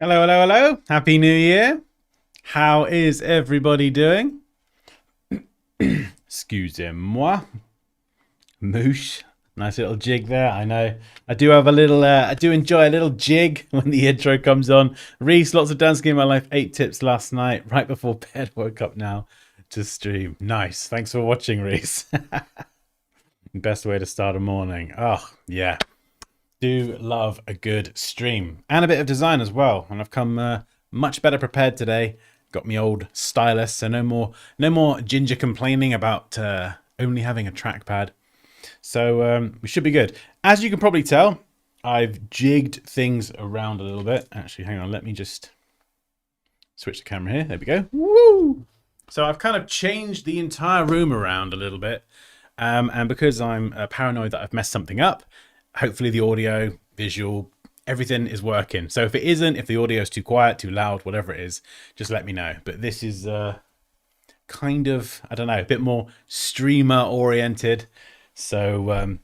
Hello, hello, hello. Happy New Year. How is everybody doing? Excusez-moi. Moosh. Nice little jig there. I know. I do have a little, I do enjoy a little jig when the intro comes on. Reese, lots of Dansky in my life. 8 tips last night, right before bed. Woke up now to stream. Nice. Thanks for watching, Reese. Best way to start a morning. Oh, yeah. Do love a good stream and a bit of design as well, and I've come much better prepared today. Got me old stylus, so no more Ginger complaining about only having a trackpad. So we should be good. As you can probably tell, I've jigged things around a little bit. Actually, hang on, let me just switch the camera here. There we go. Woo! So I've kind of changed the entire room around a little bit, and because I'm paranoid that I've messed something up, hopefully the audio, visual, everything is working. So if it isn't, if the audio is too quiet, too loud, whatever it is, just let me know. But this is kind of, I don't know, a bit more streamer oriented. So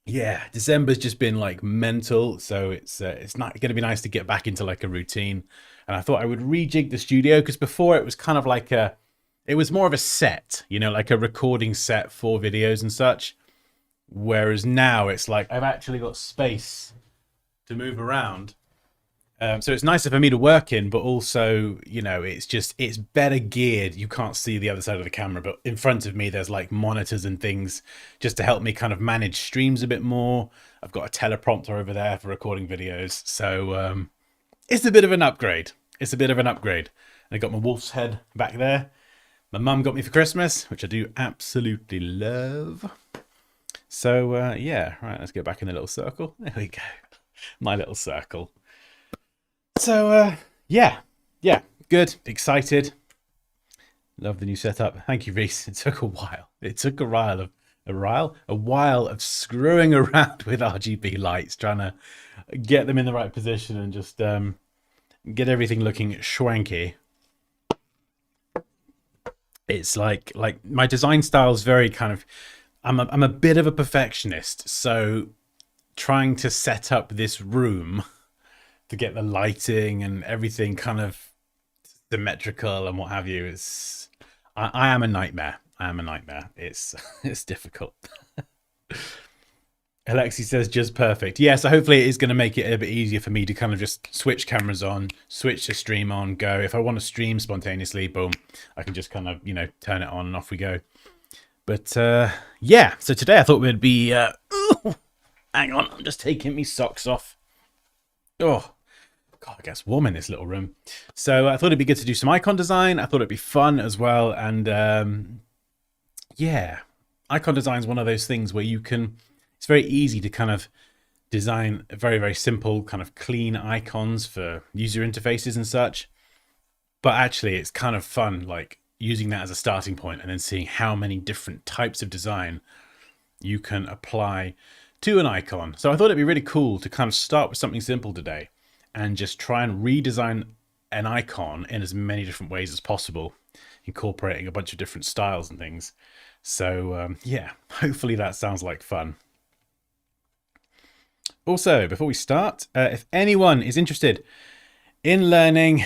yeah, December's just been like mental. So it's not going to be nice to get back into like a routine. And I thought I would rejig the studio because before it was kind of like it was more of a set, you know, like a recording set for videos and such. Whereas now it's like I've actually got space to move around. So it's nicer for me to work in, but also, you know, it's better geared. You can't see the other side of the camera, but in front of me, there's like monitors and things just to help me kind of manage streams a bit more. I've got a teleprompter over there for recording videos. So it's a bit of an upgrade. It's a bit of an upgrade. And I got my wolf's head back there. My mum got me for Christmas, which I do absolutely love. So, yeah, right, let's go back in the little circle. There we go. My little circle. So, yeah, good, excited. Love the new setup. Thank you, Reese. It took a while. It took a while of screwing around with RGB lights, trying to get them in the right position and just get everything looking schwanky. It's like my design style is very kind of, I'm a bit of a perfectionist, so trying to set up this room to get the lighting and everything kind of symmetrical and what have you is, I am a nightmare. I am a nightmare. It's difficult. Alexi says just perfect. Yeah, so hopefully it is going to make it a bit easier for me to kind of just switch cameras on, switch the stream on, go. If I want to stream spontaneously, boom, I can just kind of, you know, turn it on and off we go. But yeah, so today I thought we'd be hang on, I'm just taking me socks off. Oh god, it gets warm in this little room. So I thought it'd be good to do some icon design. I thought it'd be fun as well. And yeah, icon design is one of those things where you can, it's very easy to kind of design very, very simple kind of clean icons for user interfaces and such. But actually it's kind of fun, like using that as a starting point and then seeing how many different types of design you can apply to an icon. So I thought it'd be really cool to kind of start with something simple today and just try and redesign an icon in as many different ways as possible, incorporating a bunch of different styles and things. So yeah, hopefully that sounds like fun. Also, before we start, if anyone is interested in learning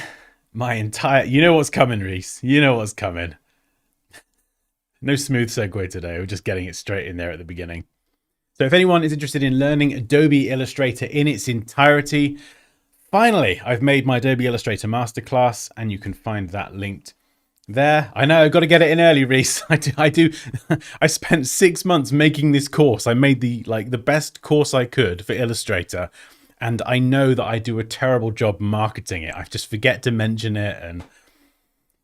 my entire, you know what's coming, Reese, you know what's coming. No smooth segue today, we're just getting it straight in there at the beginning. So if anyone is interested in learning Adobe Illustrator in its entirety, finally, I've made my Adobe Illustrator masterclass, and you can find that linked there. I know, I've got to get it in early, Reese. I do. I spent 6 months making this course. I made the best course I could for Illustrator, and I know that I do a terrible job marketing it. I just forget to mention it, and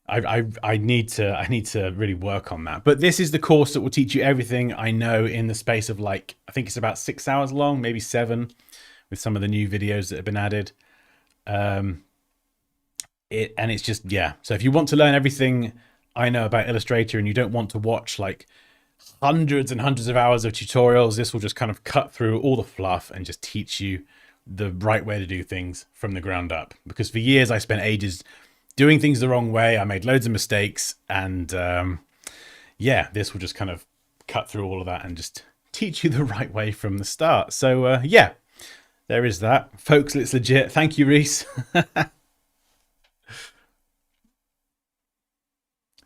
I need to really work on that. But this is the course that will teach you everything I know in the space of like, I think it's about 6 hours long, maybe 7, with some of the new videos that have been added. And it's just, yeah. So if you want to learn everything I know about Illustrator and you don't want to watch like hundreds and hundreds of hours of tutorials, this will just kind of cut through all the fluff and just teach you the right way to do things from the ground up. Because for years I spent ages doing things the wrong way. I made loads of mistakes, and yeah, this will just kind of cut through all of that and just teach you the right way from the start. So yeah, There is that. Folks, it's legit. Thank you, Reese.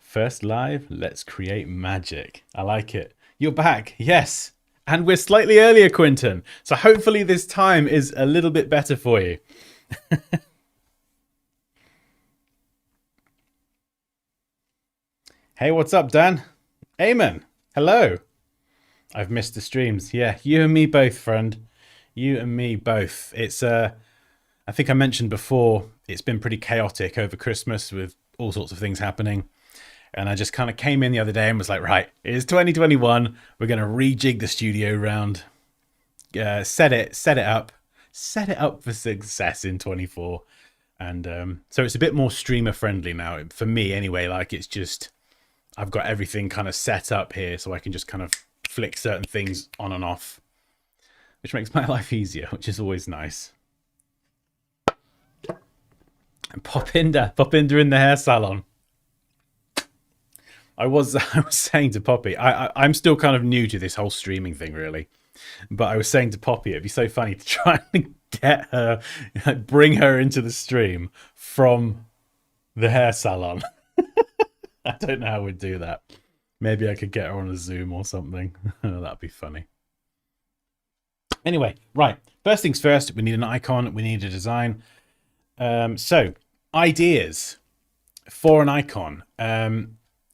First live, let's create magic. I like it. You're back. Yes. And we're slightly earlier, Quinton. So hopefully this time is a little bit better for you. Hey, what's up, Dan? Eamon, hello. I've missed the streams. Yeah, you and me both, friend. You and me both. It's I think I mentioned before, it's been pretty chaotic over Christmas with all sorts of things happening. And I just kind of came in the other day and was like, right, it's 2021. We're going to rejig the studio round, set it up for success in 24. And so it's a bit more streamer friendly now for me anyway. Like it's just, I've got everything kind of set up here so I can just kind of flick certain things on and off, which makes my life easier, which is always nice. And Popinda in the hair salon. I was saying to Poppy, I'm still kind of new to this whole streaming thing, really. But I was saying to Poppy, it'd be so funny to try and get her, bring her into the stream from the hair salon. I don't know how we'd do that. Maybe I could get her on a Zoom or something. That'd be funny. Anyway, right. First things first, we need an icon. We need a design. So, ideas for an icon.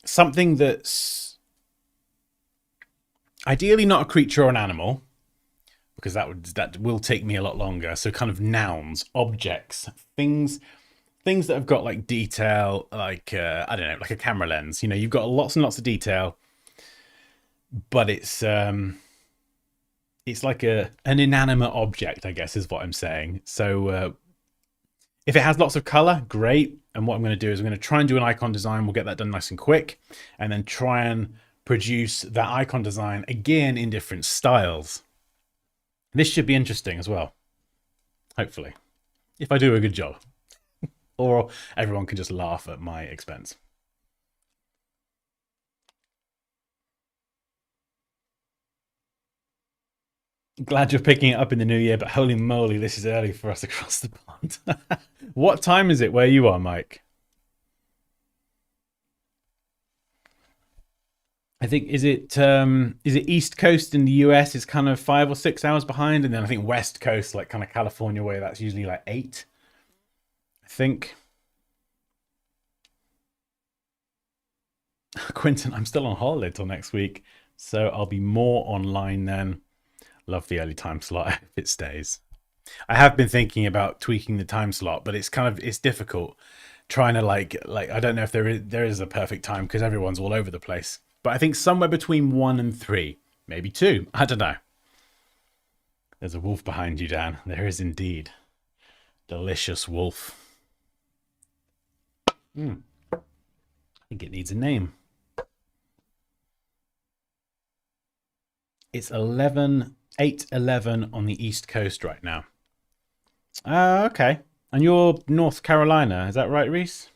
Something that's ideally not a creature or an animal, because that will take me a lot longer. So kind of nouns, objects, things that have got like detail, like I don't know, like a camera lens. You know, you've got lots and lots of detail, but it's like an inanimate object, I guess, is what I'm saying. So if it has lots of color, great. And what I'm going to do is I'm going to try and do an icon design. We'll get that done nice and quick. And then try and produce that icon design again in different styles. This should be interesting as well. Hopefully. If I do a good job. Or everyone can just laugh at my expense. Glad you're picking it up in the new year, but holy moly, this is early for us across the pond. What time is it where you are, Mike? I think is it East Coast in the US is kind of 5 or 6 hours behind, and then I think West Coast, like kind of California way, that's usually like 8. I think. Quinton, I'm still on holiday till next week, so I'll be more online then. Love the early time slot if it stays. I have been thinking about tweaking the time slot, but it's difficult trying to like I don't know if there is a perfect time because everyone's all over the place. But I think somewhere between 1 and 3, maybe 2. I don't know. There's a wolf behind you, Dan. There is indeed. Delicious wolf. I think it needs a name. It's 8:11 on the East Coast right now. Okay. And you're North Carolina, is that right, Reese?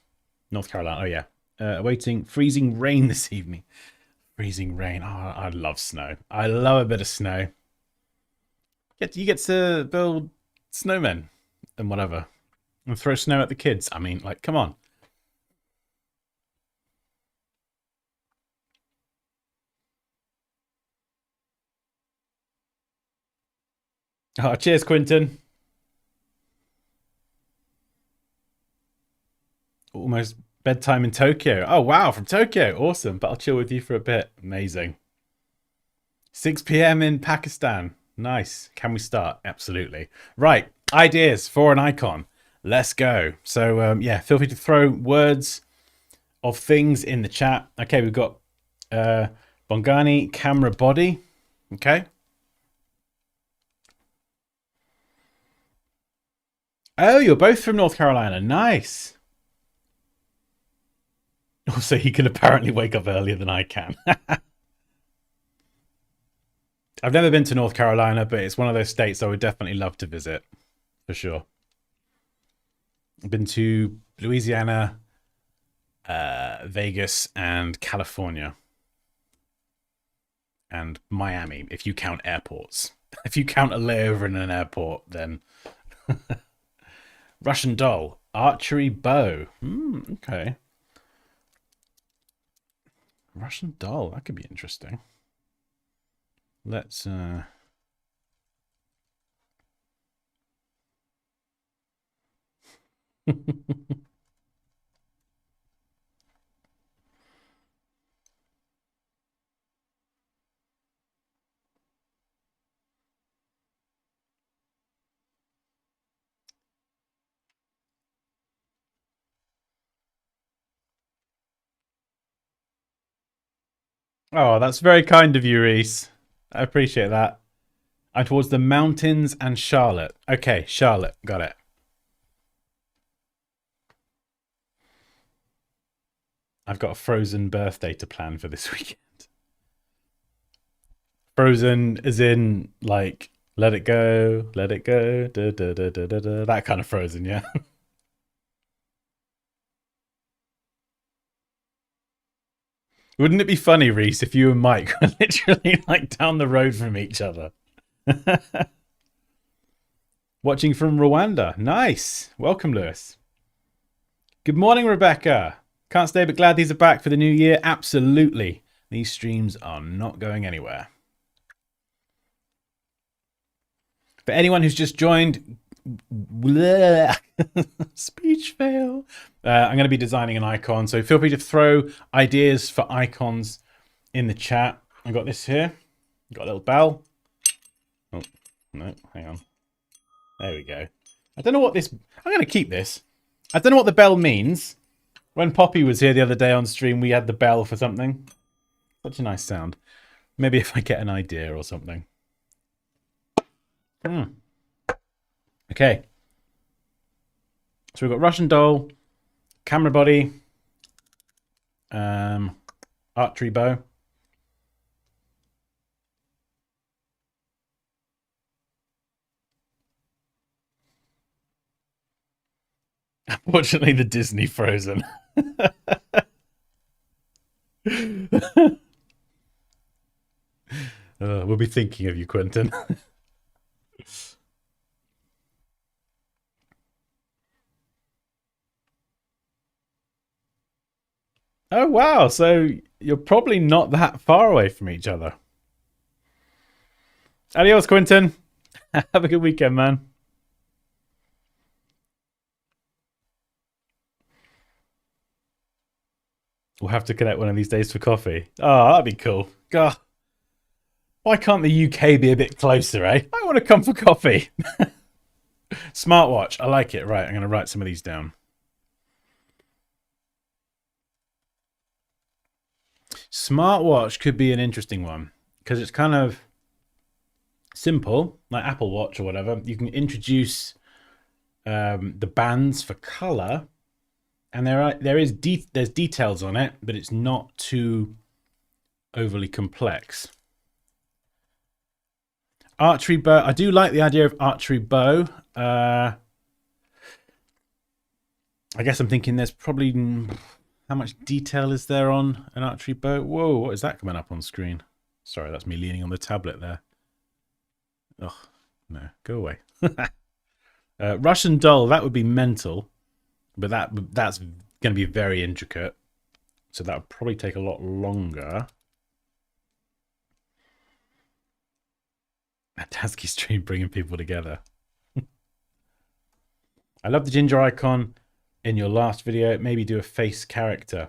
North Carolina, oh yeah. Awaiting freezing rain this evening. Freezing rain. Oh, I love snow. I love a bit of snow. You get to build snowmen and whatever. And throw snow at the kids. I mean, like, come on. Oh, cheers, Quinton. Almost bedtime in Tokyo. Oh, wow, from Tokyo. Awesome. But I'll chill with you for a bit. Amazing. 6 p.m. in Pakistan. Nice. Can we start? Absolutely. Right. Ideas for an icon. Let's go. So, yeah, feel free to throw words of things in the chat. Okay, we've got Bongani camera body. Okay. Oh, you're both from North Carolina. Nice. Also, he can apparently wake up earlier than I can. I've never been to North Carolina, but it's one of those states I would definitely love to visit. For sure. I've been to Louisiana, Vegas, and California. And Miami, if you count airports. If you count a layover in an airport, then. Russian doll. Archery bow. Okay. Russian doll. That could be interesting. Let's... Oh, that's very kind of you, Reese. I appreciate that. I'm towards the mountains and Charlotte. Okay, Charlotte. Got it. I've got a Frozen birthday to plan for this weekend. Frozen as in, like, let it go, da, da, da, da, da, da, that kind of Frozen, yeah. Wouldn't it be funny, Reese, if you and Mike were literally like down the road from each other? Watching from Rwanda. Nice. Welcome, Lewis. Good morning, Rebecca. Can't stay but glad these are back for the new year. Absolutely. These streams are not going anywhere. For anyone who's just joined, speech fail. I'm going to be designing an icon, so feel free to throw ideas for icons in the chat. I got this here. Got a little bell. Oh, no, hang on. There we go. I don't know what this... I'm going to keep this. I don't know what the bell means. When Poppy was here the other day on stream, we had the bell for something. Such a nice sound. Maybe if I get an idea or something. Okay. So we've got Russian doll, camera body, archery bow. Unfortunately, the Disney Frozen. We'll be thinking of you, Quentin. Oh, wow. So you're probably not that far away from each other. Adios, Quentin. Have a good weekend, man. We'll have to connect one of these days for coffee. Oh, that'd be cool. God. Why can't the UK be a bit closer, eh? I want to come for coffee. Smartwatch. I like it. Right, I'm going to write some of these down. Smartwatch could be an interesting one because it's kind of simple, like Apple Watch or whatever. You can introduce the bands for color, and there's details on it, but it's not too overly complex. Archery bow. I do like the idea of archery bow. I guess I'm thinking there's probably... How much detail is there on an archery bow? Whoa, what is that coming up on screen? Sorry, that's me leaning on the tablet there. Oh, no, go away. Russian doll, that would be mental. But that's going to be very intricate. So that would probably take a lot longer. A Dansky stream bringing people together. I love the ginger icon in your last video. Maybe do a face character.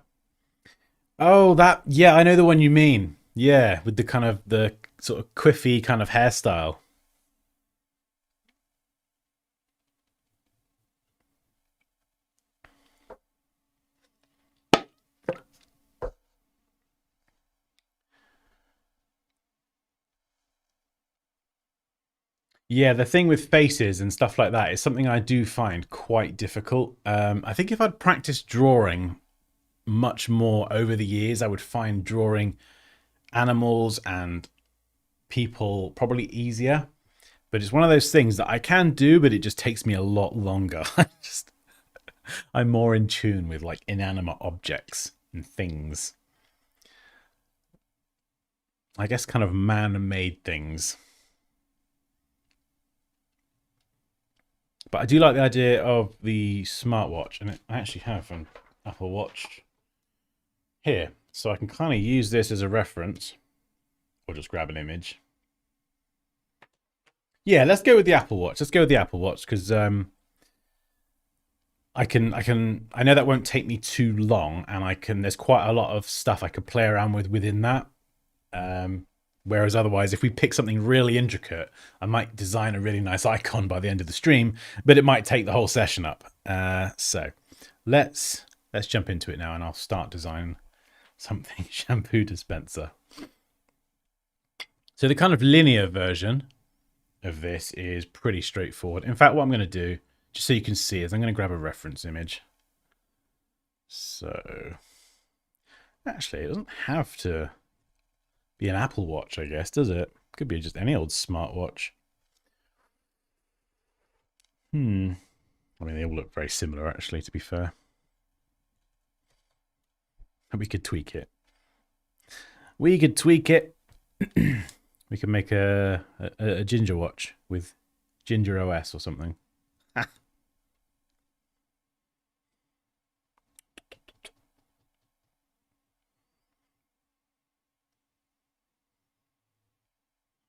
Oh, that... Yeah, I know the one you mean. Yeah, with the kind of... The sort of quiffy kind of hairstyle. Yeah, the thing with faces and stuff like that is something I do find quite difficult. I think if I'd practiced drawing much more over the years, I would find drawing animals and people probably easier. But it's one of those things that I can do, but it just takes me a lot longer. I'm more in tune with like inanimate objects and things. I guess kind of man-made things. But I do like the idea of the smartwatch, and I actually have an Apple Watch here, so I can kind of use this as a reference, or just grab an image. Yeah, let's go with the Apple Watch. Let's go with the Apple Watch because I know that won't take me too long, and there's quite a lot of stuff I could play around with within that. Whereas otherwise, if we pick something really intricate, I might design a really nice icon by the end of the stream, but it might take the whole session up. So let's jump into it now, and I'll start designing something. Shampoo dispenser. So the kind of linear version of this is pretty straightforward. In fact, what I'm going to do, just so you can see, is I'm going to grab a reference image. So actually, it doesn't have to be an Apple Watch, I guess, does it? Could be just any old smartwatch. I mean, they all look very similar, actually, to be fair. We could tweak it. We could tweak it. We could make a Ginger watch with Ginger OS or something.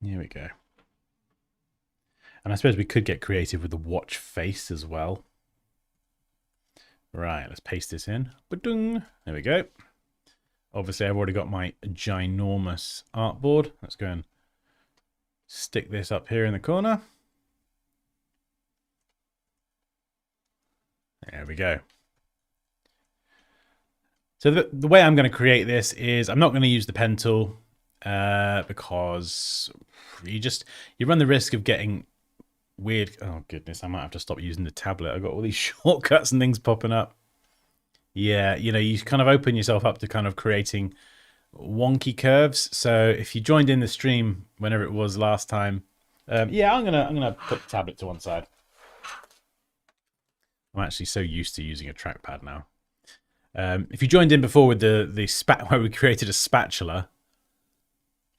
Here we go. And I suppose we could get creative with the watch face as well. Right, let's paste this in. Ba-dung. There we go. Obviously, I've already got my ginormous artboard. Let's go and stick this up here in the corner. There we go. So the way I'm going to create this is I'm not going to use the pen tool because you run the risk of getting weird. Oh goodness, I might have to stop using the tablet. I've got all these shortcuts and things popping up. Yeah, you kind of open yourself up to kind of creating wonky curves. So if you joined in the stream whenever it was last time, yeah, I'm gonna put the tablet to one side. I'm actually so used to using a trackpad now. If you joined in before with where we created a spatula,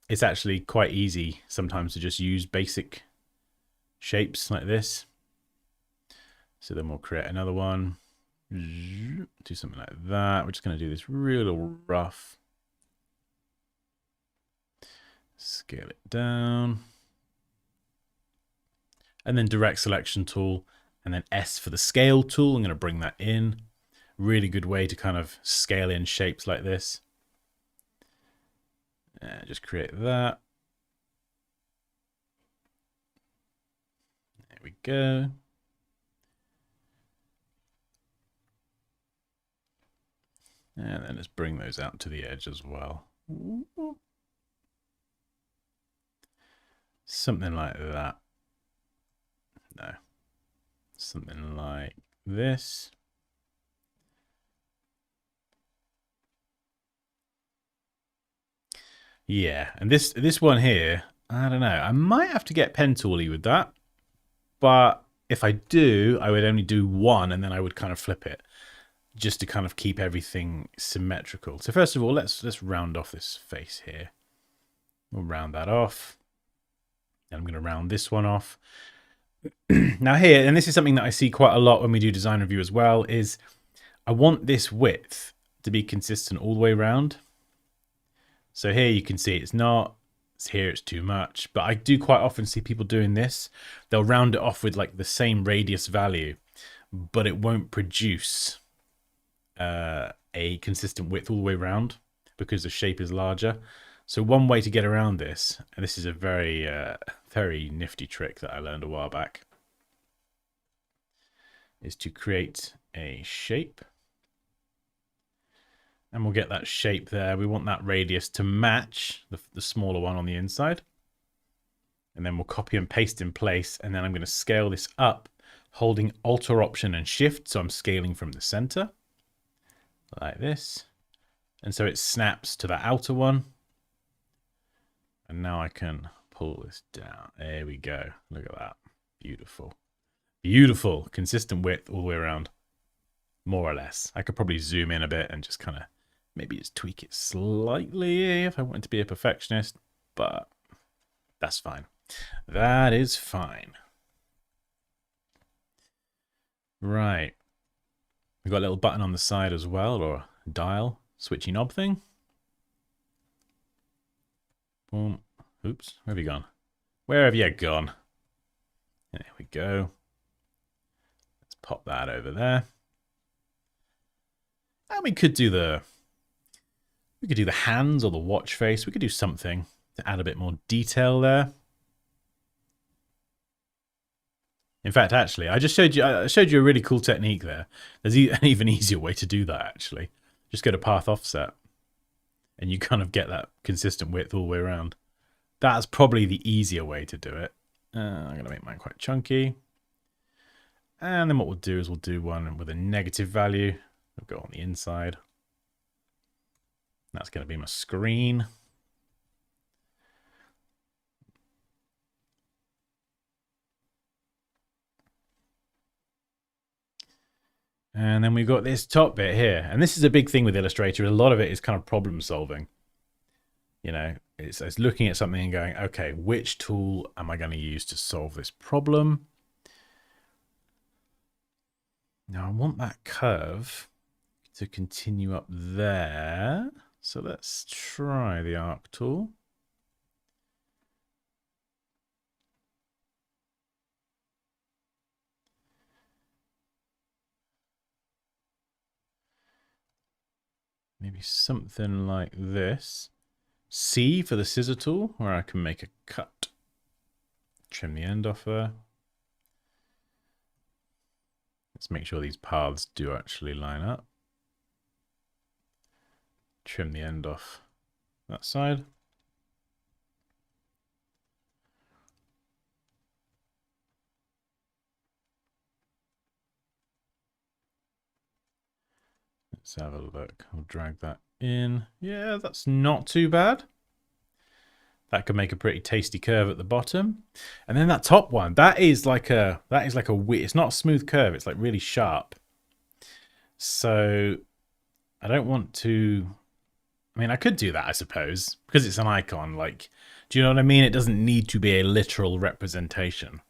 it's actually quite easy sometimes to just use basic shapes like this. So then we'll create another one. Do something like that. We're just going to do this real rough. Scale it down. And then direct selection tool. And then S for the scale tool. I'm going to bring that in. Really good way to kind of scale in shapes like this. Just create that. There we go. And then let's bring those out to the edge as well. Something like that. No. Something like this. Yeah, and this one here, I don't know. I might have to get pen tooly with that. But if I do, I would only do one and then I would kind of flip it, just to kind of keep everything symmetrical. So first of all, let's round off this face here. We'll round that off. And I'm going to round this one off. Now here, and this is something that I see quite a lot when we do design review as well, is I want this width to be consistent all the way around. So here you can see it's not. Here it's too much. But I do quite often see people doing this. They'll round it off with like the same radius value, but it won't produce a consistent width all the way around because the shape is larger. So one way to get around this, and this is a very, very nifty trick that I learned a while back, is to create a shape. And we'll get that shape there. We want that radius to match the smaller one on the inside. And then we'll copy and paste in place. And then I'm going to scale this up, holding Alt or Option and Shift. So I'm scaling from the center, like this. And so it snaps to the outer one. And now I can pull this down. There we go. Look at that. Beautiful. Beautiful. Consistent width all the way around. More or less. I could probably zoom in a bit and just kind of maybe just tweak it slightly if I wanted to be a perfectionist, but that's fine. That is fine. Right. We've got a little button on the side as well, or a dial, switchy knob thing. Boom. Oops, where have you gone? Where have you gone? There we go. Let's pop that over there. And we could do the hands or the watch face. We could do something to add a bit more detail there. In fact, actually, I showed you a really cool technique there. There's an even easier way to do that, actually. Just go to path offset, and you kind of get that consistent width all the way around. That's probably the easier way to do it. I'm going to make mine quite chunky. And then what we'll do is we'll do one with a negative value. We'll go on the inside. That's going to be my screen. And then we've got this top bit here. And this is a big thing with Illustrator. A lot of it is kind of problem solving. You know, it's looking at something and going, okay, which tool am I going to use to solve this problem? Now I want that curve to continue up there. So let's try the arc tool. Maybe something like this. C for the scissor tool, where I can make a cut. Trim the end off there. Let's make sure these paths do actually line up. Trim the end off that side. Let's have a look. I'll drag that in. Yeah, that's not too bad. That could make a pretty tasty curve at the bottom. And then that top one, that is like a it's not a smooth curve, it's like really sharp. So I don't want to, I mean, I could do that, I suppose, because it's an icon. Like, do you know what I mean? It doesn't need to be a literal representation.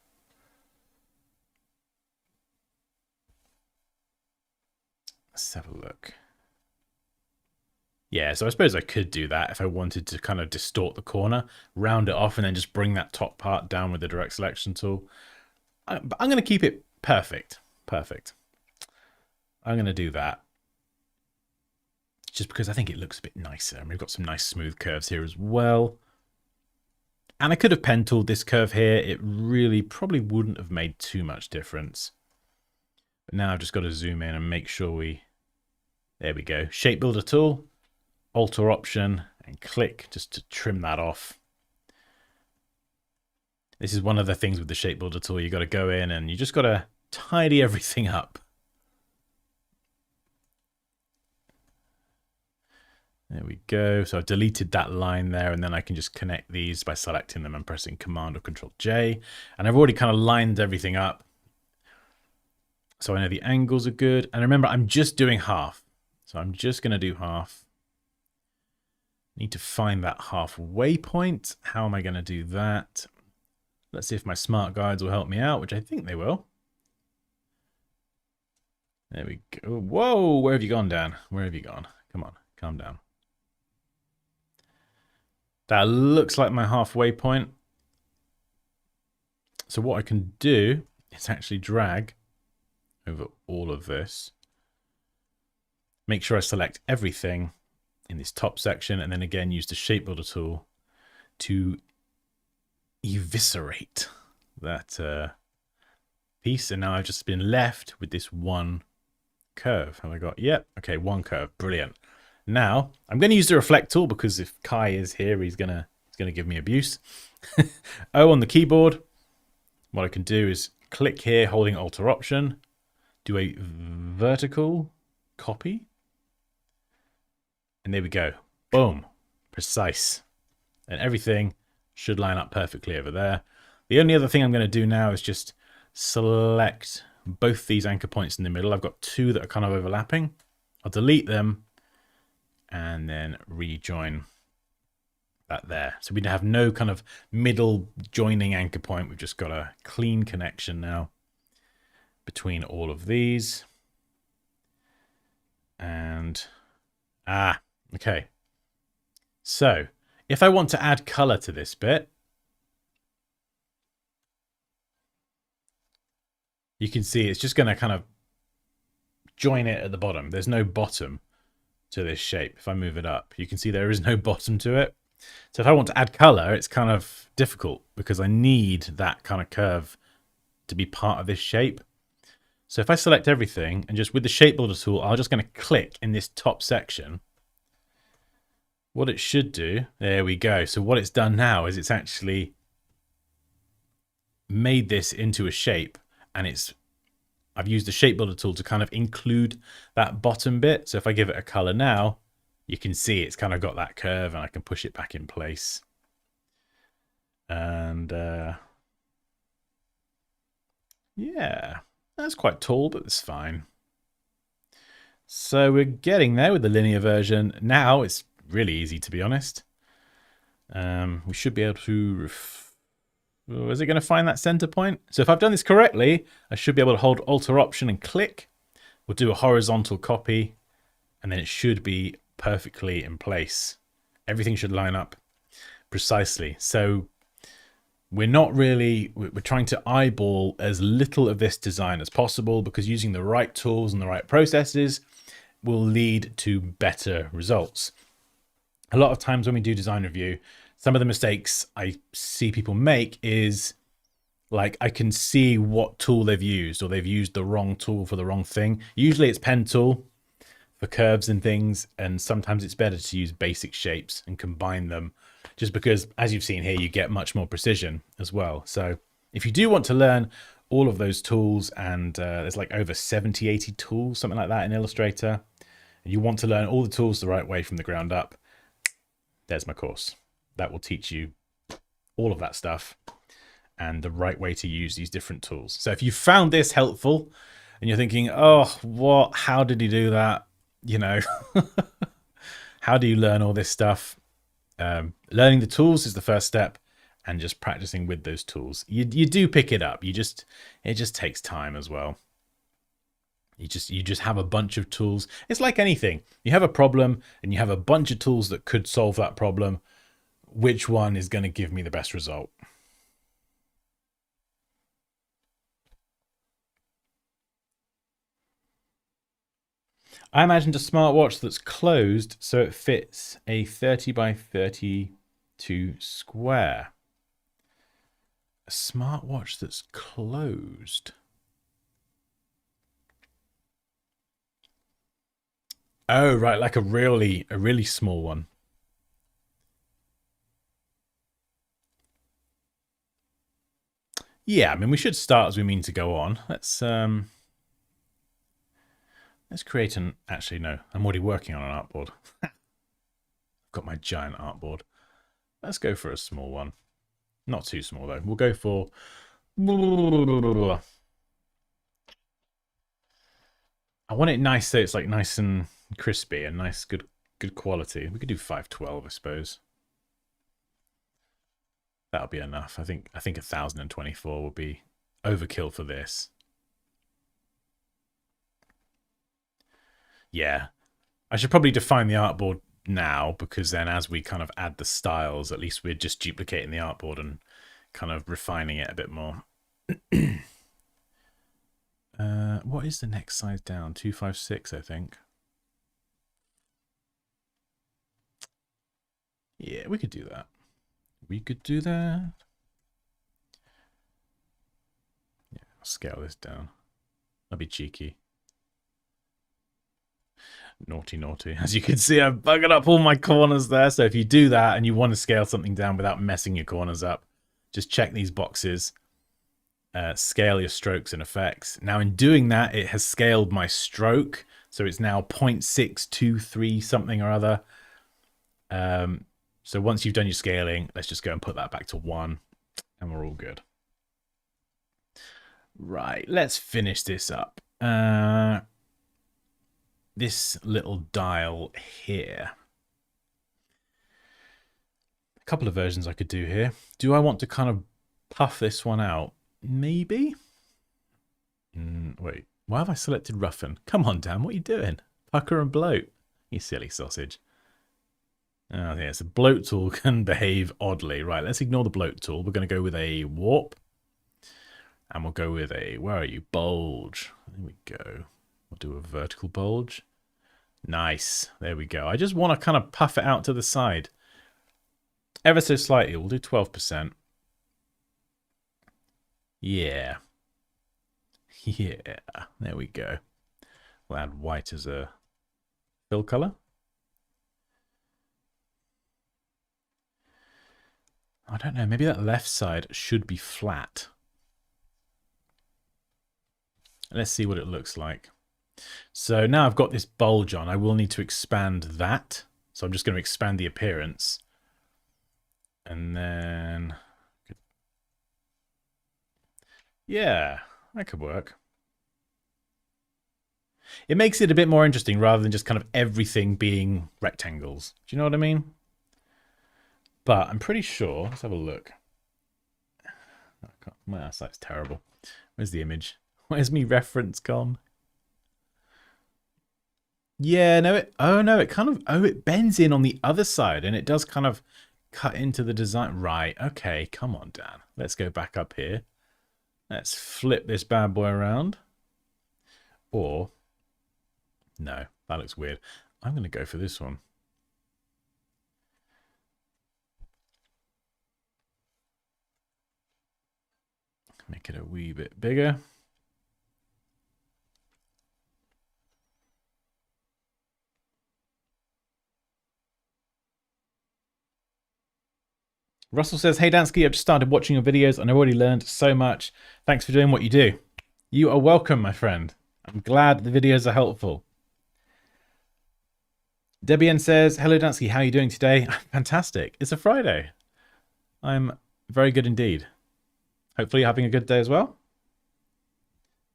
Let's have a look. Yeah, so I suppose I could do that if I wanted to kind of distort the corner, round it off, and then just bring that top part down with the direct selection tool. But I'm going to keep it perfect. Perfect. I'm going to do that. Just because I think it looks a bit nicer. And we've got some nice smooth curves here as well. And I could have pen tooled this curve here. It really probably wouldn't have made too much difference. But now I've just got to zoom in and make sure we... There we go. Shape Builder tool. Alter option and click just to trim that off. This is one of the things with the Shape Builder tool. You got to go in and you just got to tidy everything up. There we go. So I've deleted that line there, and then I can just connect these by selecting them and pressing Command or Control J. And I've already kind of lined everything up. So I know the angles are good. And remember, I'm just doing half. So I'm just going to do half. Need to find that halfway point. How am I going to do that? Let's see if my smart guides will help me out, which I think they will. There we go. Whoa, where have you gone, Dan? Where have you gone? Come on, calm down. That looks like my halfway point. So what I can do is actually drag over all of this. Make sure I select everything in this top section, and then again use the Shape Builder tool to eviscerate that piece. And now I've just been left with this one curve. Have I got, yep, okay, one curve, brilliant. Now I'm going to use the reflect tool, because if Kai is here, he's gonna give me abuse. O on the keyboard. What I can do is click here, holding Alter option, do a vertical copy. And there we go. Boom. Precise. And everything should line up perfectly over there. The only other thing I'm going to do now is just select both these anchor points in the middle. I've got two that are kind of overlapping. I'll delete them and then rejoin that there. So we have no kind of middle joining anchor point. We've just got a clean connection now between all of these. And, okay. So, if I want to add color to this bit, you can see it's just going to kind of join it at the bottom. There's no bottom to this shape. If I move it up, you can see there is no bottom to it. So if I want to add color, it's kind of difficult because I need that kind of curve to be part of this shape. So if I select everything and just with the shape builder tool, I'm just going to click in this top section. What it should do, there we go. So what it's done now is it's actually made this into a shape, and I've used the shape builder tool to kind of include that bottom bit. So if I give it a color now, you can see it's kind of got that curve, and I can push it back in place. And yeah, that's quite tall, but it's fine. So we're getting there with the linear version. Now it's really easy, to be honest. We should be able to... is it going to find that center point? So if I've done this correctly, I should be able to hold Alt-Option and click. We'll do a horizontal copy, and then it should be perfectly in place. Everything should line up precisely. So we're trying to eyeball as little of this design as possible, because using the right tools and the right processes will lead to better results. A lot of times when we do design review, some of the mistakes I see people make is like, I can see what tool they've used, or they've used the wrong tool for the wrong thing. Usually it's pen tool for curves and things, and sometimes it's better to use basic shapes and combine them, just because, as you've seen here, you get much more precision as well. So if you do want to learn all of those tools, and there's like over 70, 80 tools, something like that in Illustrator, and you want to learn all the tools the right way from the ground up, there's my course. That will teach you all of that stuff and the right way to use these different tools. So if you found this helpful and you're thinking, oh, how did he do that? You know, how do you learn all this stuff? Learning the tools is the first step, and just practicing with those tools. You do pick it up. It just takes time as well. You just have a bunch of tools. It's like anything. You have a problem and you have a bunch of tools that could solve that problem. Which one is going to give me the best result? I imagined a smartwatch that's closed so it fits a 30 by 32 square. A smartwatch that's closed. Oh, right, like a really small one. Yeah, I mean, we should start as we mean to go on. Let's create an... Actually, no, I'm already working on an artboard. I've got my giant artboard. Let's go for a small one. Not too small, though. We'll go for... I want it nice, so it's like nice and crispy and nice, good quality. We could do 512, I suppose. That'll be enough. I think 1024 will be overkill for this. Yeah, I should probably define the artboard now, because then as we kind of add the styles, at least we're just duplicating the artboard and kind of refining it a bit more. What is the next size down? 256, I think. Yeah, we could do that. We could do that. Yeah, I'll scale this down. That'll be cheeky. Naughty, naughty. As you can see, I've buggered up all my corners there. So if you do that and you want to scale something down without messing your corners up, just check these boxes. Scale your strokes and effects. Now in doing that, it has scaled my stroke. So it's now 0.623 something or other. So once you've done your scaling, let's just go and put that back to 1 and we're all good. Right, let's finish this up. This little dial here. A couple of versions I could do here. Do I want to kind of puff this one out? Maybe. Wait, why have I selected roughen? Come on, Dan, what are you doing? Pucker and bloat. You silly sausage. Oh, yeah, so bloat tool can behave oddly. Right, let's ignore the bloat tool. We're going to go with a warp. And we'll go with a, where are you? Bulge. There we go. We'll do a vertical bulge. Nice. There we go. I just want to kind of puff it out to the side. Ever so slightly. We'll do 12%. Yeah. Yeah. There we go. We'll add white as a fill color. I don't know. Maybe that left side should be flat. Let's see what it looks like. So now I've got this bulge on. I will need to expand that. So I'm just going to expand the appearance. And then... yeah, that could work. It makes it a bit more interesting rather than just kind of everything being rectangles. Do you know what I mean? But I'm pretty sure... let's have a look. My eyesight's terrible. Where's the image? Where's me reference gone? Yeah, no, it kind of, it bends in on the other side and it does kind of cut into the design. Right, okay, come on, Dan. Let's go back up here. Let's flip this bad boy around. Or, no, that looks weird. I'm going to go for this one. Make it a wee bit bigger. Russell says, hey Dansky, I've just started watching your videos and I've already learned so much. Thanks for doing what you do. You are welcome, my friend. I'm glad the videos are helpful. Debian says, hello Dansky, how are you doing today? Fantastic. It's a Friday. I'm very good indeed. Hopefully you're having a good day as well.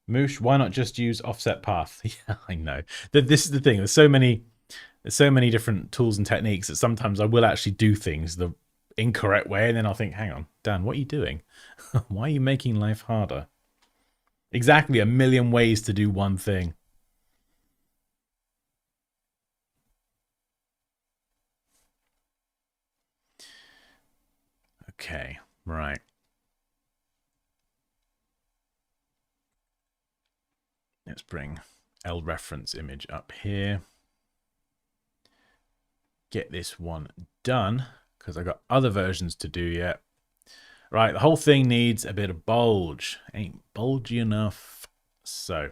Moosh, why not just use offset path? Yeah, I know. This is the thing. There's so many different tools and techniques that sometimes I will actually do things the incorrect way, and then I'll think, hang on, Dan, what are you doing? Why are you making life harder? Exactly, a million ways to do one thing. Okay, right. Let's bring L reference image up here. Get this one done, because I've got other versions to do yet. Right, the whole thing needs a bit of bulge. Ain't bulgy enough. So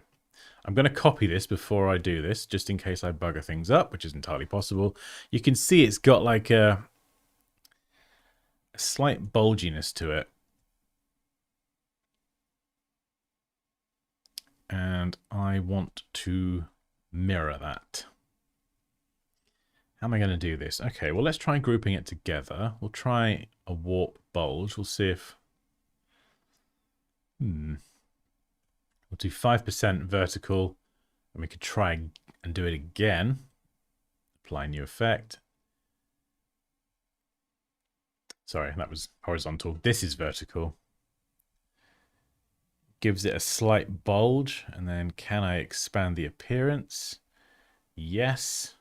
I'm going to copy this before I do this, just in case I bugger things up, which is entirely possible. You can see it's got like a slight bulginess to it. And I want to mirror that. How am I going to do this? Okay, well, let's try grouping it together. We'll try a warp bulge. We'll see if... We'll do 5% vertical. And we could try and do it again. Apply new effect. Sorry, that was horizontal. This is vertical. Gives it a slight bulge. And then can I expand the appearance? Yes.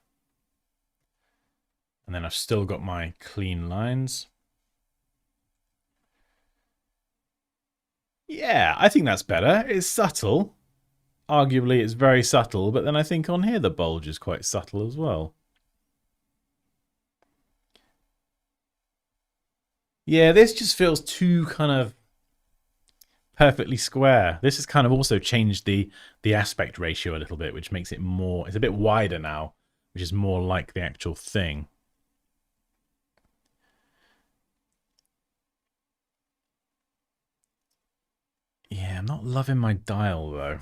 And then I've still got my clean lines. Yeah, I think that's better. It's subtle. Arguably, it's very subtle, but then I think on here the bulge is quite subtle as well. Yeah, this just feels too kind of perfectly square. This has kind of also changed the aspect ratio a little bit, which makes it more, it's a bit wider now, which is more like the actual thing. Yeah, I'm not loving my dial though.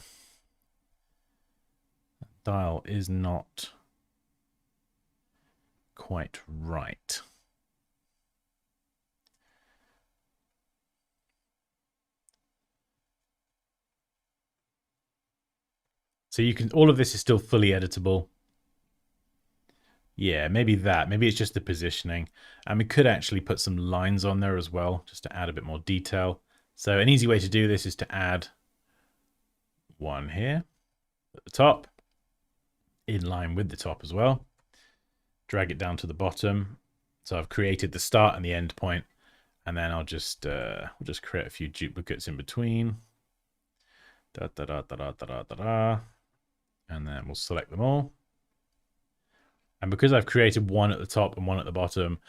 Dial is not quite right. So you can, all of this is still fully editable. Yeah, maybe that. Maybe it's just the positioning. And we could actually put some lines on there as well, just to add a bit more detail. So an easy way to do this is to add one here at the top, in line with the top as well. Drag it down to the bottom. So I've created the start and the end point, and then I'll just we'll just create a few duplicates in between. And then we'll select them all. And because I've created one at the top and one at the bottom,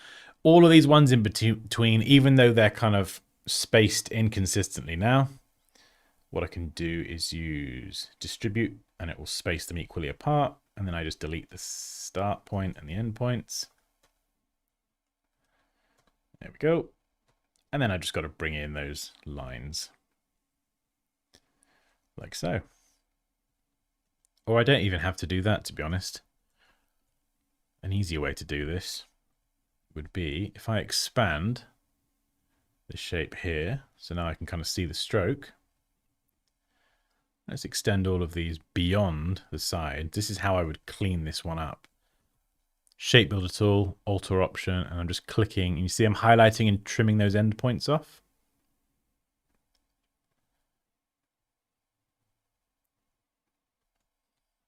all of these ones in between, even though they're kind of spaced inconsistently now, what I can do is use distribute, and it will space them equally apart. And then I just delete the start point and the end points. There we go. And then I just got to bring in those lines. Like so. Or I don't even have to do that, to be honest. An easier way to do this would be if I expand the shape here. So now I can kind of see the stroke. Let's extend all of these beyond the side. This is how I would clean this one up. Shape builder tool, alter option, and I'm just clicking. And you see I'm highlighting and trimming those endpoints off.